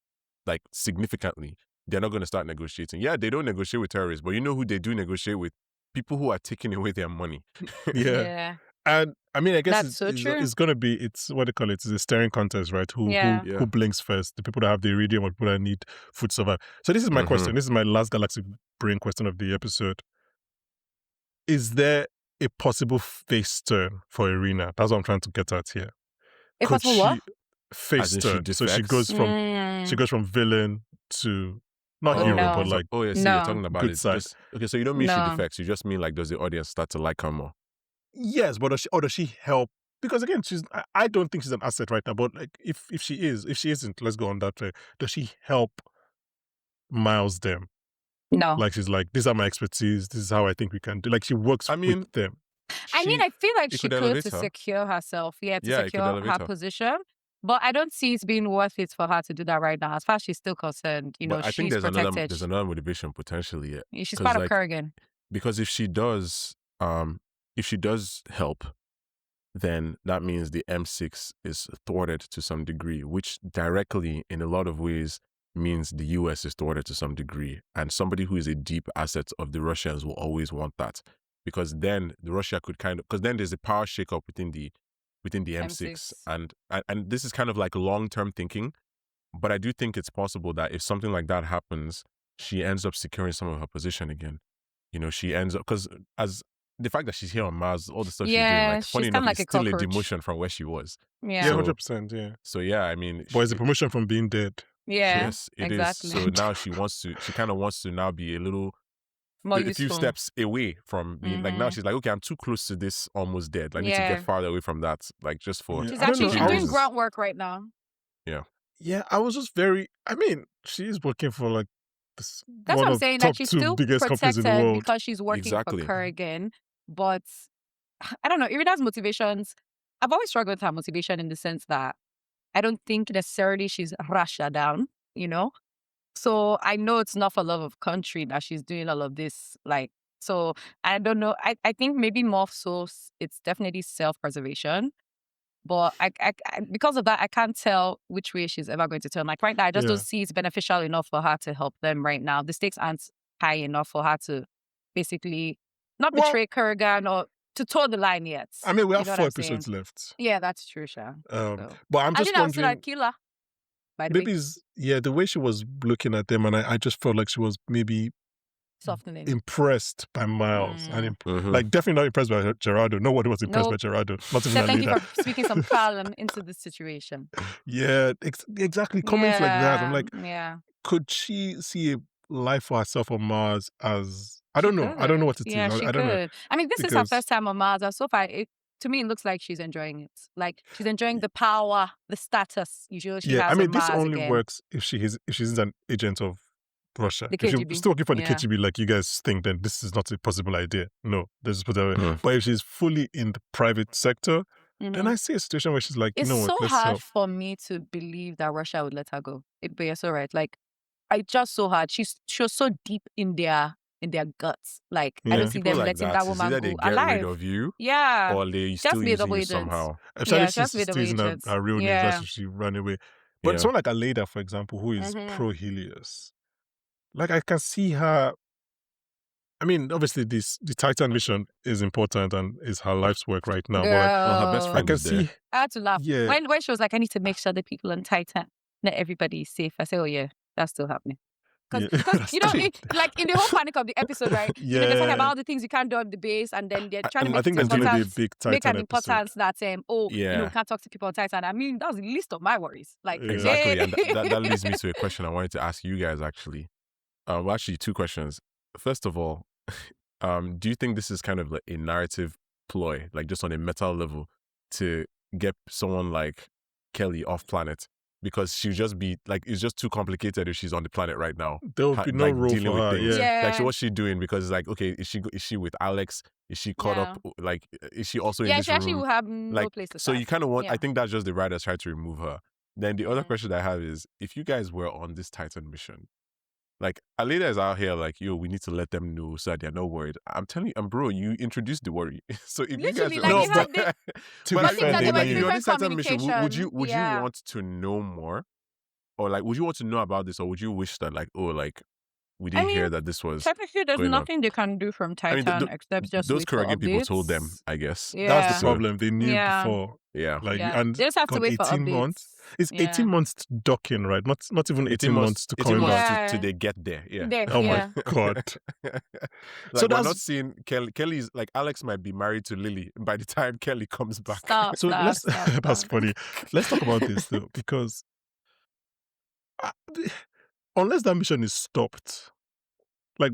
like significantly, they're not going to start negotiating. Yeah, they don't negotiate with terrorists, but you know who they do negotiate with? People who are taking away their money. Yeah. And I mean, I guess That's so true. it's going to be, it's what they call it, it's a staring contest, right? Yeah. Yeah. Who blinks first? The people that have the iridium or people that need food to survive. So this is my Mhm. question. This is my last Galaxy Brain question of the episode. Is there a possible face turn for Irina? That's what I'm trying to get at here. If possible what? Face As in she turn. So she defects? goes from villain to not Oh, hero, no. but like oh, yeah, see, No. you're talking about good it. side. Just, okay, so you don't mean she No. defects. You just mean like, does the audience start to like her more? yes, but does she help? Because again, I don't think she's an asset right now. But like, if she isn't, let's go on that way. Does she help Miles them? No. Like she's like, these are my expertise. This is how I think we can do. Like she works I mean, with them. I mean, I feel like it she could could elevate to her. secure herself. Yeah, to Yeah, it could secure elevate her her. position. But I don't see it being worth it for her to do that right now. As far as she's still concerned, But I think she's there's protected. another motivation potentially. She's Because part of Kurgan. because if she does help, then that means the M6 is thwarted to some degree, which directly, in a lot of ways, means the US is thwarted to some degree. And somebody who is a deep asset of the Russians will always want that. Because then the Russia could because then there's a power shakeup within the M6. And this is kind of like long-term thinking. But I do think it's possible that if something like that happens, she ends up securing some of her position again. She ends up, because as the fact that she's here on Mars, all the stuff she's doing, like, funny enough, like it's still a demotion from where she was. Yeah. Yeah, 100%. Yeah. So yeah, I mean, but it's a promotion from being dead. Yeah. Yes, it exactly. is. So now she kind of wants to now be a few steps away from being like, now she's like, okay, I'm too close to this almost dead. I need to get farther away from that. Like, just for she's doing groundwork right now. Yeah. Yeah, I was just she's working for like that's what I'm saying, that she's still biggest companies in the world because she's working for Kurgan. But I don't know, Irida's motivations, I've always struggled with her motivation in the sense that I don't think necessarily she's Russia down, So I know it's not for love of country that she's doing all of this. Like, so I don't know. I think maybe more so it's definitely self-preservation. But I because of that, I can't tell which way she's ever going to turn. Like right now, I just don't see it's beneficial enough for her to help them right now. The stakes aren't high enough for her to basically not betray Kurgan or to toe the line yet. I mean, we have 4 episodes left. Yeah, that's true, Sha. But I'm just wondering. I killer. Maybe the way she was looking at them, and I just felt like she was maybe softening, impressed by Miles, and like definitely not impressed by Gerardo. Nobody was impressed by Gerardo. Not even thank you for speaking some calm into the situation. Yeah, exactly. Comments like that. I'm like, could she see a life for herself on Mars as I don't know. I don't know what it is. I don't know. I mean, this is her first time on Mars, and so far, to me, it looks like she's enjoying it. Like she's enjoying the power, the status she has I mean, on this Mars only works if she's an agent of Russia. The if KGB. you're still working for the KGB, like you guys think, then this is not a possible idea. No, this is possible. But if she's fully in the private sector, then I see a situation where she's like, it's so hard for me to believe that Russia would let her go. But you're so right. Like, it's just so hard. She was so deep in their guts. Like, I don't see them letting that woman go they alive. Get rid of you, yeah, or they still using you somehow. Especially she's still using her real name. That's why she ran away. But someone like Aleida, for example, who is pro Helios, like I can see her. I mean, obviously, the Titan mission is important and is her life's work right now. But her best friend is there. I had to laugh. Yeah. When she was like, I need to make sure the people on Titan, not everybody is safe. I said, oh yeah, that's still happening. Because like in the whole panic of the episode, right? They're talking about all the things you can't do on the base, and then they're trying to make I think there's going to be a big Titan make an importance that we can't talk to people on Titan. I mean, that's the least of my worries. Like exactly, and that leads me to a question I wanted to ask you guys actually. Well, actually, 2 questions. First of all, do you think this is kind of like a narrative ploy, like just on a meta level, to get someone like Kelly off planet? Because she'll just be like, it's just too complicated if she's on the planet right now. There will be no role for her. Like, what's she doing? Because it's like, okay, is she with Alex? Is she caught up? Like, is she also in this room? Yeah, she actually will have no place to start. So you kind of want, I think that's just the writers trying to remove her. Then the other question I have is, if you guys were on this Titan mission, like Aleida is out here like, yo, we need to let them know so that they're not worried. I'm telling you, bro, you introduced the worry. So if literally, you guys like, if you're on this Titan mission, would you want to know more? Or like, would you want to know about this, or would you wish that like, oh, like we didn't hear that this was technically there's nothing they can do from Titan except just those wait for Kurgan people told them, updates. I guess. Yeah. That's the problem. They knew before. Yeah. Like, and they just have to wait for 18 updates. months. It's 18 months to dock in, right? Not even 18 months to come back. till they get there. Yeah. Oh my God. Like, so we're not seeing Kelly's like, Alex might be married to Lily by the time Kelly comes back. That's funny. Let's talk about this though, because unless that mission is stopped, like,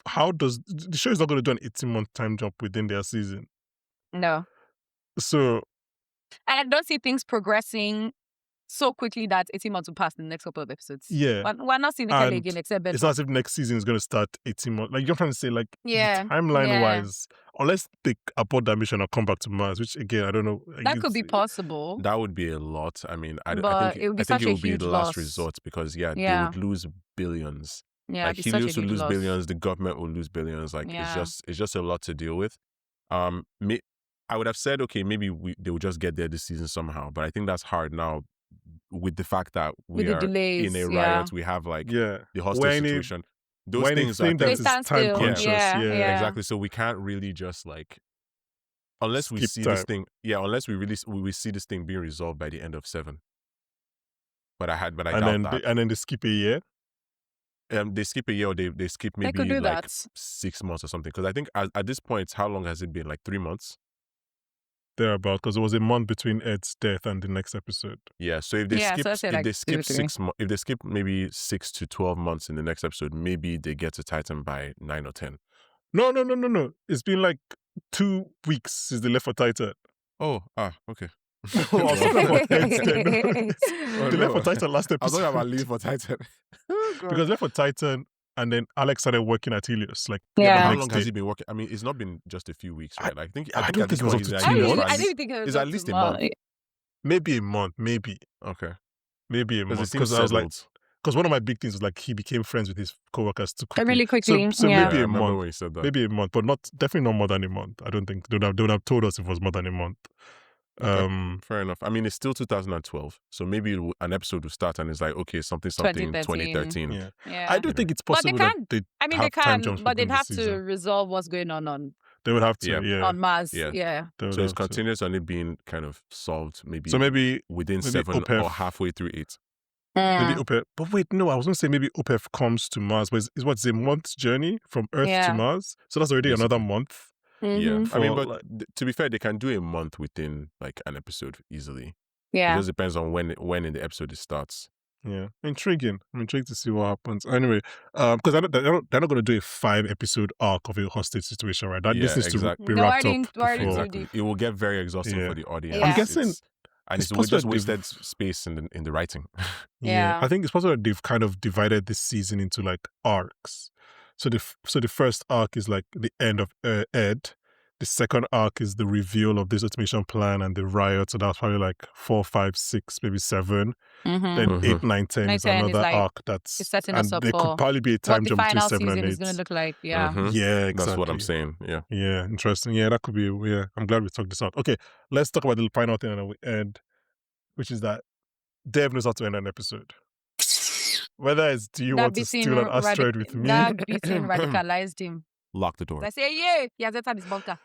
how does the show is not going to do an 18-month time jump within their season? No. So I don't see things progressing so quickly that 18 months will pass in the next couple of episodes. Yeah. We're not seeing Nikele again except it's not as if next season is going to start 18 months. Like, you're trying to say, like, timeline-wise, unless they abort that mission and come back to Mars, which, again, I don't know. That could be possible. That would be a lot. I mean, I think it would be the last resort because, they would lose billions. Yeah, like, Helios would lose billions, the government will lose billions. Like, it's just a lot to deal with. I would have said, okay, maybe they would just get there this season somehow, but I think that's hard now with the fact that we are in a riot. We have the hostage situation. Those things are they stand time conscious. Yeah, exactly. So we can't really just unless we see this thing. Yeah, unless we see this thing being resolved by the end of 7. But I doubt that. And then they skip a year. They skip a year, or they skip maybe 6 months or something. Because I think at this point, how long has it been? Like 3 months. Thereabout, because it was a month between Ed's death and the next episode. Yeah, so if they skip 6 months, if they skip maybe 6 to 12 months in the next episode, maybe they get to Titan by 9 or 10. No. It's been like 2 weeks since they left for Titan. Oh, okay. I was talking about Ed's death. They left for Titan last episode. I was talking about leave for Titan. Because they left for Titan, and then Alex started working at Helios. Like, but how long has he been working? I mean, it's not been just a few weeks, right? I think I don't think it was up to 2 months. I didn't think it was at least a month. Maybe a month, maybe. Okay. Maybe a month. Because I was like, because one of my big things was like he became friends with his coworkers too quickly. Really quickly. So maybe a month. When you said that. Maybe a month, but definitely not more than a month. I don't think they would have told us if it was more than a month. Fair enough. I mean, it's still 2012, so maybe an episode will start and it's like, okay, something 2013. Yeah. I do think it's possible that they can, but they'd have to resolve what's going on. They would have to, on Mars. Yeah. So it's continuous on it being kind of solved, maybe. So maybe within 7 or halfway through 8. Maybe Opeth, but wait, no, I was going to say maybe Opeth comes to Mars, but it's a month's journey from Earth to Mars, so that's already another month. Yeah, I mean, but to be fair, they can do a month within like an episode easily. Yeah, it just depends on when in the episode it starts. Yeah, intriguing. I'm intrigued to see what happens. Anyway, because they're not going to do a 5-episode arc of a hostage situation, right? That this needs to be wrapped up. Exactly. It will get very exhausting for the audience. I'm guessing. And it's just wasted space in the writing. I think it's possible that they've kind of divided this season into like arcs. So the first arc is like the end of Ed. The second arc is the reveal of this automation plan and the riot. So that's probably like 4, 5, 6, maybe 7. Then 8, 9, 10 is another arc that's setting us up there could probably be a time jump between 7 and 8. Is going to look like. Yeah, yeah, exactly. That's what I'm saying. Yeah, interesting. Yeah, that could be. Yeah, I'm glad we talked this out. Okay, let's talk about the final thing and we end, which is that Dev knows how to end an episode. Whether it's do you want to steal an asteroid with me? That beating radicalized him. Lock the door. I say, yeah, he has entered his bunker.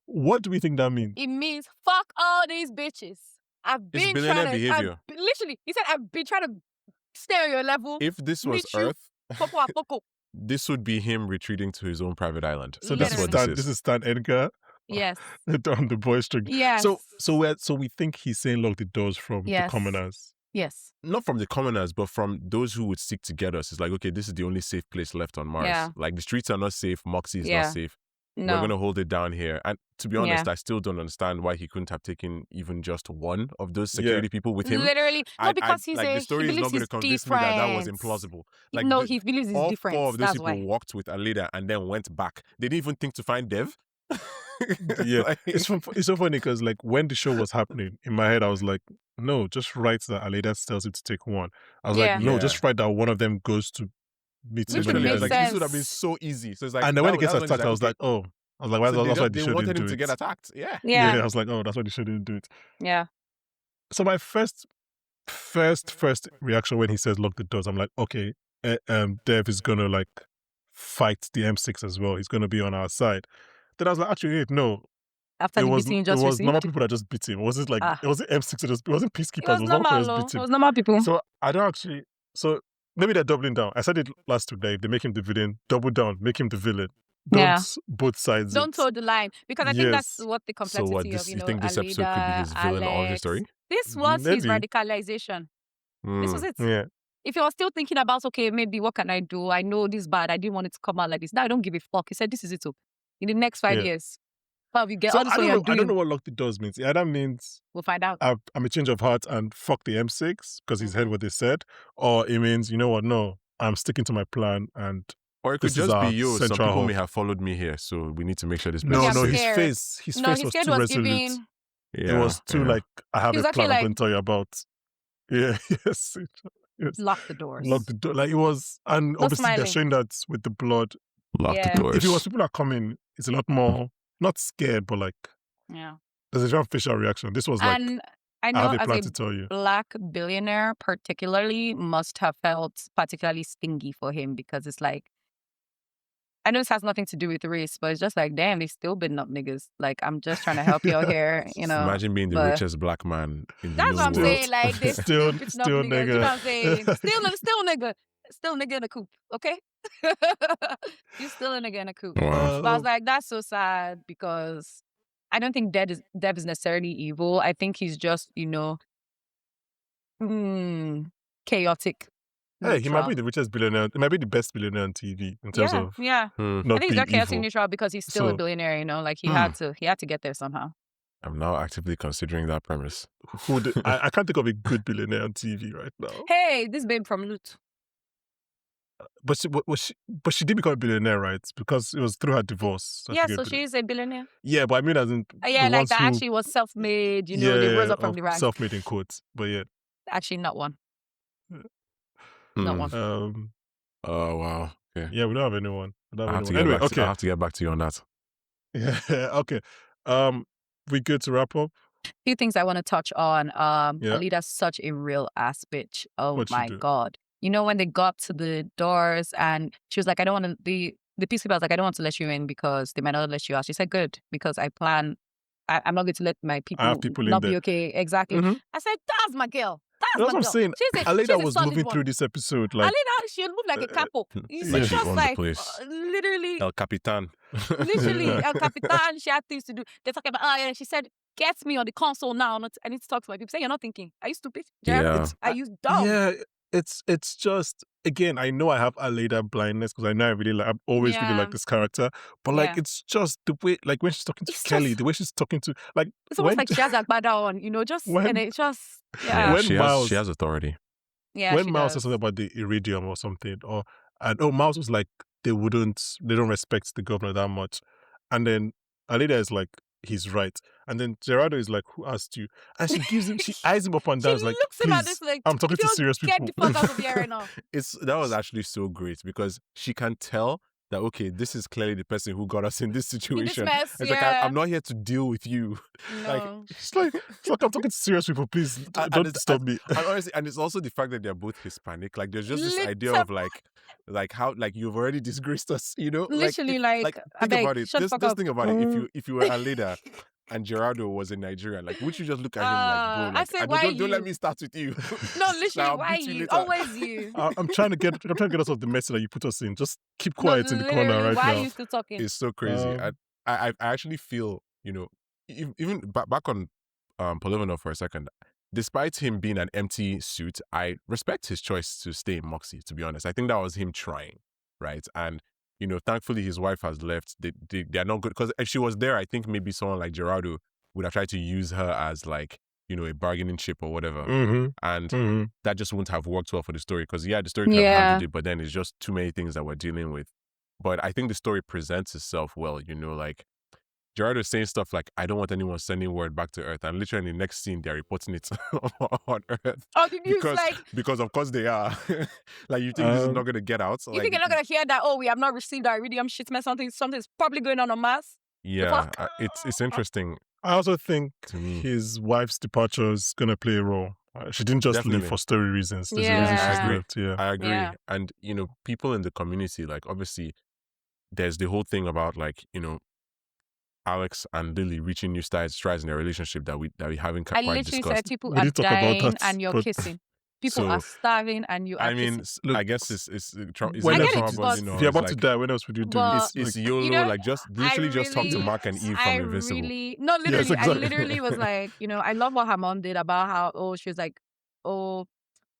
What do we think that means? It means fuck all these bitches. I've been trying to behavior. Literally, he said I've been trying to stay on your level. If this was Earth, this would be him retreating to his own private island. So this is Stan Edgar. Yes. On the boy string. Yes. So we think he's saying lock the doors from the commoners. Yes. Not from the commoners, but from those who would seek to get us. It's like, okay, this is the only safe place left on Mars. Yeah. Like the streets are not safe. Moxie is not safe. No. We're going to hold it down here. And to be honest, I still don't understand why he couldn't have taken even just one of those security people with him. Literally. Not because he's the story is not going to convince me that was implausible. Like, no, he believes he's different. All 4 of those people walked with Aleida and then went back. They didn't even think to find Dev. Yeah. It's so funny because like when the show was happening, in my head I was like, no, just write that Aleida tells him to take one. I was like, no, just write that one of them goes to meet him. This would have been so easy. So it's like, and then when he gets attacked, I was like, oh. I was like, well, that's why they shouldn't do it. To get attacked. Yeah. I was like, oh, that's why they shouldn't do it. Yeah. So my first reaction when he says lock the doors, I'm like, okay, Dev is gonna like fight the M6 as well. He's gonna be on our side. Then I was like, actually, no. After the beating just received? Normal people that just beat him. It wasn't like it wasn't M6. It wasn't peacekeepers. It was normal. It was normal people. So I don't actually. So maybe they're doubling down. I said it last week. If they make him the villain, double down, make him the villain. Don't both sides. Don't toe the line because I think that's what the complexity of you think this episode could be his villain origin story? This was his radicalization. This was it. Yeah. If he was still thinking about maybe what can I do? I know this is bad. I didn't want it to come out like this. Now I don't give a fuck. He said this is it. In the next 5 years. Well, you get So all this I what don't you're know. I don't doing. know what lock the doors means. It either means We'll find out. I'm a change of heart and fuck the M6 because he's heard Mhm. what they said, or it means, you know what? No, I'm sticking to my plan, and Or it could this is just be, our yo, some central people may hub. have followed me here, so we need to make sure this place Maybe No, is I'm no, safe. his scared. face, his No, face his was scared too was resolute. giving. It Yeah, was too yeah. like, I have He was a actually plan I'm like, going to tell you about. Yeah, yes, yes. lock the doors. Lock the door. Like it was, and No obviously they're smiling. showing that with the blood. Lock Yeah. the doors. If it was people are coming, it's a lot more not scared, but like Yeah. there's a different facial reaction. This was like, And I I know have a as plan a to tell you. black billionaire particularly must have felt particularly stingy for him because it's like, I know this has nothing to do with race, but it's just like, damn, they still been up niggas. Like, I'm just trying to help you out here, you know. Imagine being the but richest black man in the that's what I'm known world. saying. Like, they still beating up still niggas. You know what I'm nigga. saying? Still nigga in a coop, okay? You still a nigga in a coop. Wow. But I was like, that's so sad because I don't think Dev is necessarily evil. I think he's just, you know, chaotic. Hey, he might Neutral. be the richest billionaire. He might be the best billionaire on TV in terms of Yeah. Hmm. not I think he's being got chaotic evil. neutral because he's still a So- billionaire, you know, like he had to get there somehow. I'm now actively considering that premise. I can't think of a good billionaire on TV right now. Hey, this babe from Loot. But she did become a billionaire, right? Because it was through her divorce. Yeah, she so got she's a billionaire. Yeah, but I mean, as in Yeah, the like ones that who, actually was self-made, you know, they rose up from the ranks. self-made in quotes. But yeah, Actually, not one. Hmm. Not one. Oh wow. Okay. Yeah, we don't have anyone. I have to Anyway, get okay. I have to get back to you on that. Yeah, okay. We good to wrap up? Few things I want to touch on. Yeah. Alida's such a real ass bitch. Oh What'd she my do? God. You know, when they got to the doors and she was like, I don't want to, the peacekeeper was like, I don't want to let you in because they might not let you out. She said, good, because I'm not going to let my people, have people in not be there. okay. Exactly. Mhm. I said, that's my girl. That's That's my what girl. I'm saying. She's Aleida a was solid moving one. through this episode like Aleida, she'll move like a capo. It's like she just owned the like, place. literally, El Capitan. literally, El Capitan, she had things to do. They're talking about, yeah, she said, get me on the console now. I need to talk to my people. Say, you're not thinking. Are you stupid? Yeah. Are you dumb? Yeah, it's just, again, I know I have Aleida blindness because I know I've always really Yeah. liked this character, but like Yeah. it's just the way, like when she's talking to It's Kelly, just- the way she's talking to, like It's almost when, like she has a bada on, you know, just, when- and it just, Yeah, yeah. When she Miles- has authority. Yeah, when she Miles does. said something about the iridium or something, Miles was like, they don't respect the governor that much, and then Aleida is like, he's right, and then Gerardo is like, who asked you? And she eyes him up and down, She like, looks him at please, this like, I'm talking if to you serious get people. the fuck out of here right now. That was actually so great because she can tell that, okay, this is clearly the person who got us in this In this situation. mess, It's yeah. like, I'm not here to deal with you. No. It's like I'm talking to serious people. Please And don't it's- stop me. And honestly, and it's also the fact that they're both Hispanic. Like, there's just this idea Little- of like how, like, you've already disgraced us, you know? Literally, like I think beg, about it. shut the Just fuck up. think about it. If you were Aleida and Gerardo was in Nigeria, like, would you just look at him like, bro, I like, said, why don't let you? me start with you. No, Like, literally, I'll why beat you? later. Always you. I'm trying to get us off the mess that you put us in. Just keep No, quiet in the corner literally, right why now. are you still talking? It's so crazy. I actually feel, you know, even back on Polivanov for a second, despite him being an empty suit, I respect his choice to stay in Moxie, to be honest. I think that was him trying, right? And, you know, thankfully his wife has left. They're not good. Because if she was there, I think maybe someone like Gerardo would have tried to use her as, like, you know, a bargaining chip or whatever. And that just wouldn't have worked well for the story. Because, yeah, the story could have handled it, but then it's just too many things that we're dealing with. But I think the story presents itself well, you know, like, Gerardo is saying stuff like, I don't want anyone sending word back to Earth. And literally in the next scene, they're reporting it on Earth. Oh, the news, Because of course they are. Like, you think this is not going to get out? You think you're not going to hear that, oh, we have not received our iridium shipment, something's probably going on Mars? Yeah, it's interesting. I also think to me. his wife's departure is going to play a role. She didn't just Definitely. leave for story reasons. There's a Yeah. reason I she's agree. left. Yeah. I agree. Yeah. And, you know, people in the community, like, obviously, there's the whole thing about, like, you know, Alex and Lily reaching new strides in their relationship that we haven't I quite literally discussed. said people We are did talk about dying that, and you're but- kissing. People So, are starving and you are I mean, kissing. Look, I guess it's when I else get it, would you, but- you know, if you're it's about to like, die, when else would you do But- it? it's Like, YOLO, You know, like, just literally just talk to really- Mark and Eve I from Invincible. really, no, literally, Yes, exactly. I literally was like, you know, I love what her mom did about how, she was like,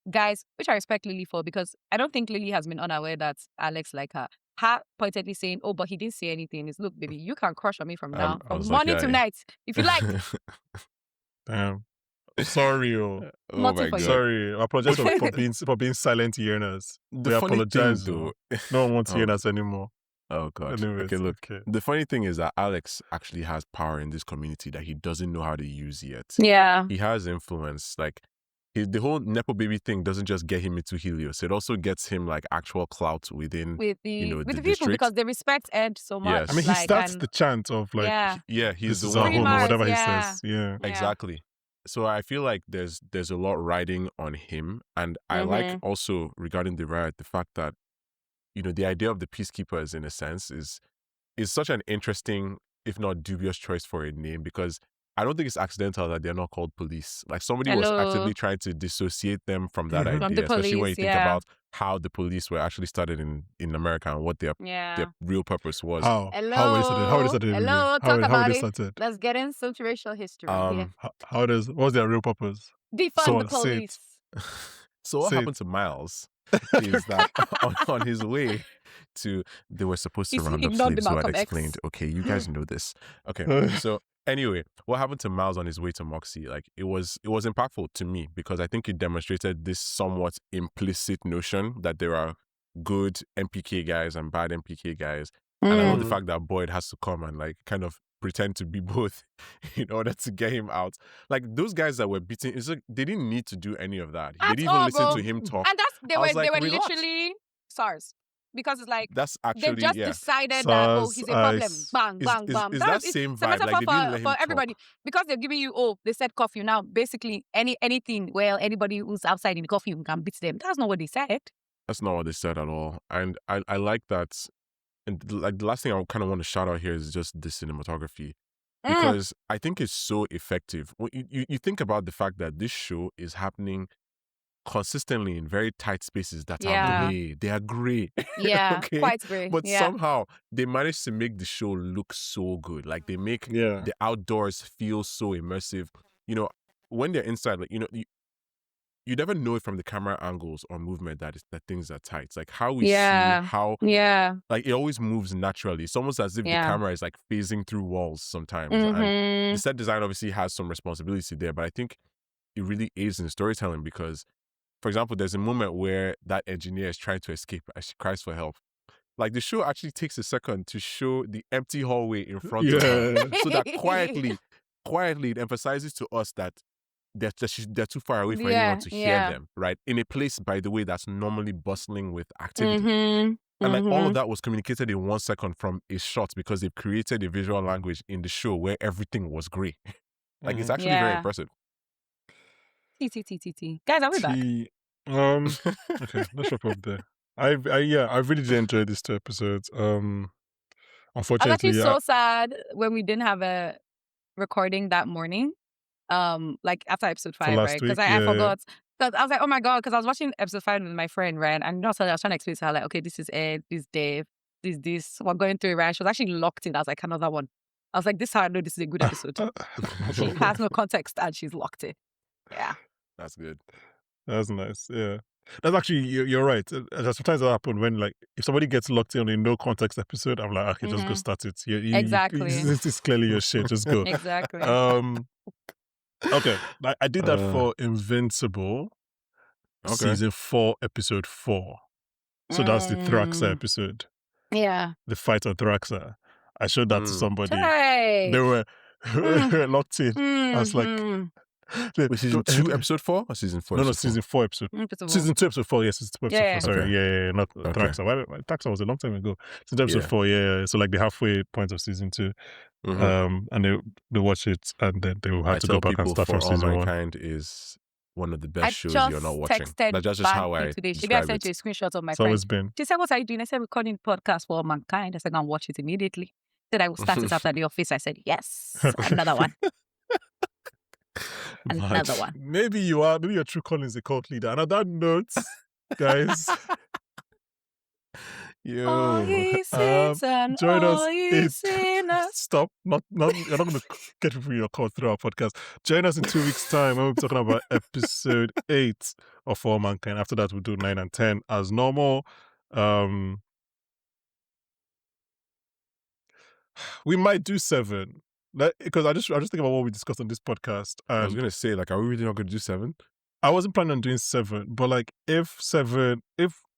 guys, which I respect Lily for, because I don't think Lily has been unaware that Alex like her. her pointedly saying, "Oh, but he didn't say anything," is, look, baby, you can crush on me from now, I from was like, morning to yeah. night, if you like. Damn. Sorry, Oh Nothing my for you. God. sorry. I apologize for being silent hearers. The We funny apologize, thing, though. though. No one wants to Oh, hear us anymore. oh God. Anyways, Okay, look. okay. The funny thing is that Alex actually has power in this community that he doesn't know how to use yet. Yeah. He has influence. Like the whole Nepo baby thing doesn't just get him into Helios. It also gets him like actual clout within With the the people, district. because they respect Ed so much. Yes. I mean, he like, starts and the chant of like, yeah, He's this the is one our Free home or Mars, whatever he yeah. says. Yeah. Yeah. Exactly. So I feel like there's a lot riding on him, and I like also regarding the riot the fact that the idea of the peacekeepers in a sense is such an interesting, if not dubious, choice for a name, because I don't think it's accidental that they're not called police. Like somebody was Hello. actively trying to dissociate them from that Mhm. From idea, the especially when you police, think yeah. about how the police were actually started in America and what their Yeah. real purpose was. How were they started? How were they started? Really? Hello, How talk were about they it. started? Let's get into racial history here. What was their real purpose? Defund the Say it. police. So what Say happened to Miles is that on his way to, they were supposed to He's round up ignored the slaves who had Malcolm X. explained, okay, you guys know this. Okay, so anyway, what happened to Miles on his way to Moxie? Like it was impactful to me because I think it demonstrated this somewhat implicit notion that there are good MPK guys and bad MPK guys. And I love the fact that Boyd has to come and like kind of pretend to be both in order to get him out. Like those guys that were beating, it's like they didn't need to do any of that. They didn't even listen to him talk. And they I were was like, they were relax. literally SARS. Because it's like That's they actually, just yeah. decided that, oh, SARS, he's a problem. ICE. Bang, bang, bang. Is that It's same a vibe? Like metaphor they didn't let him for talk. everybody. Because they're giving you, oh, they said curfew. Now, basically, anything, well, anybody who's outside in the curfew can beat them. That's not what they said. That's not what they said at all. And I like that. And like the last thing I kind of want to shout out here is just the cinematography. Because I think it's so effective. You think about the fact that this show is happening consistently in very tight spaces that are gray. They are gray. Yeah, okay? quite gray. But yeah. somehow they manage to make the show look so good. Like they make the outdoors feel so immersive. When they're inside, like, you never know it from the camera angles or movement that things are tight. It's like how we see how like it always moves naturally. It's almost as if the camera is like phasing through walls sometimes. And the set design obviously has some responsibility there, but I think it really aids in storytelling because, for example, there's a moment where that engineer is trying to escape as she cries for help. Like the show actually takes a second to show the empty hallway in front of her, so that quietly it emphasizes to us that they're too far away for anyone to hear them, right? In a place, by the way, that's normally bustling with activity. And like all of that was communicated in 1 second from a shot because they've created a visual language in the show where everything was gray. Like it's actually very impressive. Guys, are we back? Okay, let's wrap up there. I really did enjoy these 2 episodes. I was Unfortunately, actually so sad when we didn't have a recording that morning. Like after episode 5, last right? Because week, I forgot. Because I was like, oh my God, because I was watching episode 5 with my friend, right? And I was trying to explain to her, like, okay, this is Ed, this is Dave, this. We're going through it, right? She was actually locked in. I was like, another one. I was like, this is how I know this is a good episode. She has no context and she's locked in. Yeah. That's good. That's nice. Yeah. That's actually, you're right. Sometimes that happens when, like, if somebody gets locked in on a no context episode, I'm like, okay, just go start it. Exactly. This is clearly your shit. Just go. Exactly. Okay. I did that for Invincible, season 4, episode 4. So that's the Thraxa episode. Yeah. The fight on Thraxa. I showed that to somebody. Hey. They were locked in. I was like, Wait, season 2, episode 4 or season 4? No, season 4 episode. Season 2, episode 4. Yes, season 2, episode 4. Sorry, okay. Not Thraxa. Thraxa was a long time ago. Season 2, episode 4. Yeah. So like the halfway point of season 2, and they watch it, and then they will have to go back and start from season 1. All Mankind is one of the best shows you're not watching. That's just how I today. describe Maybe I sent you a screenshot of my friend. Always been. She said, "What are you doing?" I said, "Recording podcast for All Mankind." I said, "I'll watch it immediately." Said I will start it after the office. I said, "Yes, another one." Another one. Maybe your true calling is a cult leader. And on that note, guys, join us. Stop. You're not going to get people in your cult through our podcast. Join us in 2 weeks' time when we'll be talking about episode 8 of All Mankind. After that, we'll do 9 and 10 as normal. We might do 7. Because I just think about what we discussed on this podcast. I was And gonna say, like, are we really not gonna do 7? I wasn't planning on doing 7, but like if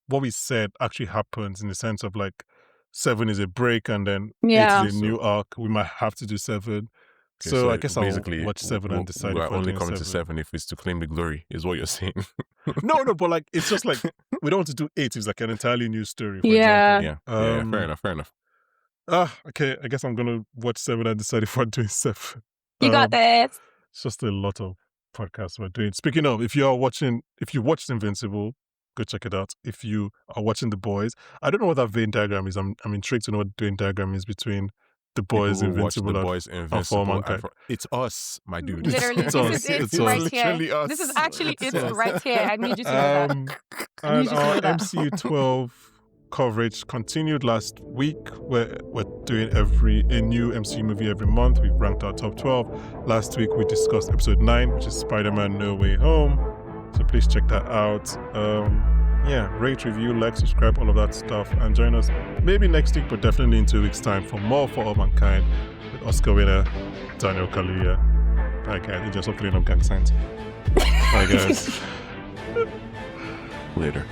what we said actually happens in the sense of like 7 is a break and then 8 Yeah. is a new arc, we might have to do 7. Okay, So I guess I'll basically watch 7 and decide we're if we're only doing coming to 7. 7 if it's to claim the glory, is what you're saying. No, but like it's just like we don't want to do 8. It's like an entirely new story, for Yeah. example. Yeah, fair enough. Okay. I guess I'm gonna watch 7 and decide if we're doing 7. You got this. It's just a lot of podcasts we're doing. Speaking of, if you watched Invincible, go check it out. If you are watching The Boys, I don't know what that Venn diagram is. I'm intrigued to know what the Venn diagram is between The Boys, People who watch Invincible, The and Boys, For All Invincible. Mankind. It's us, my dude. Literally, It's this us. is it It's right us. here. Literally us. This is actually It's it us. right here. I need you to know that. I need And you to our know that. MCU 12 coverage continued last week. We're doing a new MCU movie every month. We've ranked our top 12. Last week we discussed episode 9, which is Spider-Man No Way Home. So please check that out. Rate, review, like, subscribe, all of that stuff, and join us maybe next week, but definitely in 2 weeks' time for more For All Mankind with Oscar winner Daniel Kaluuya. Bye guys, just cleaning up gang signs. Bye guys. Later.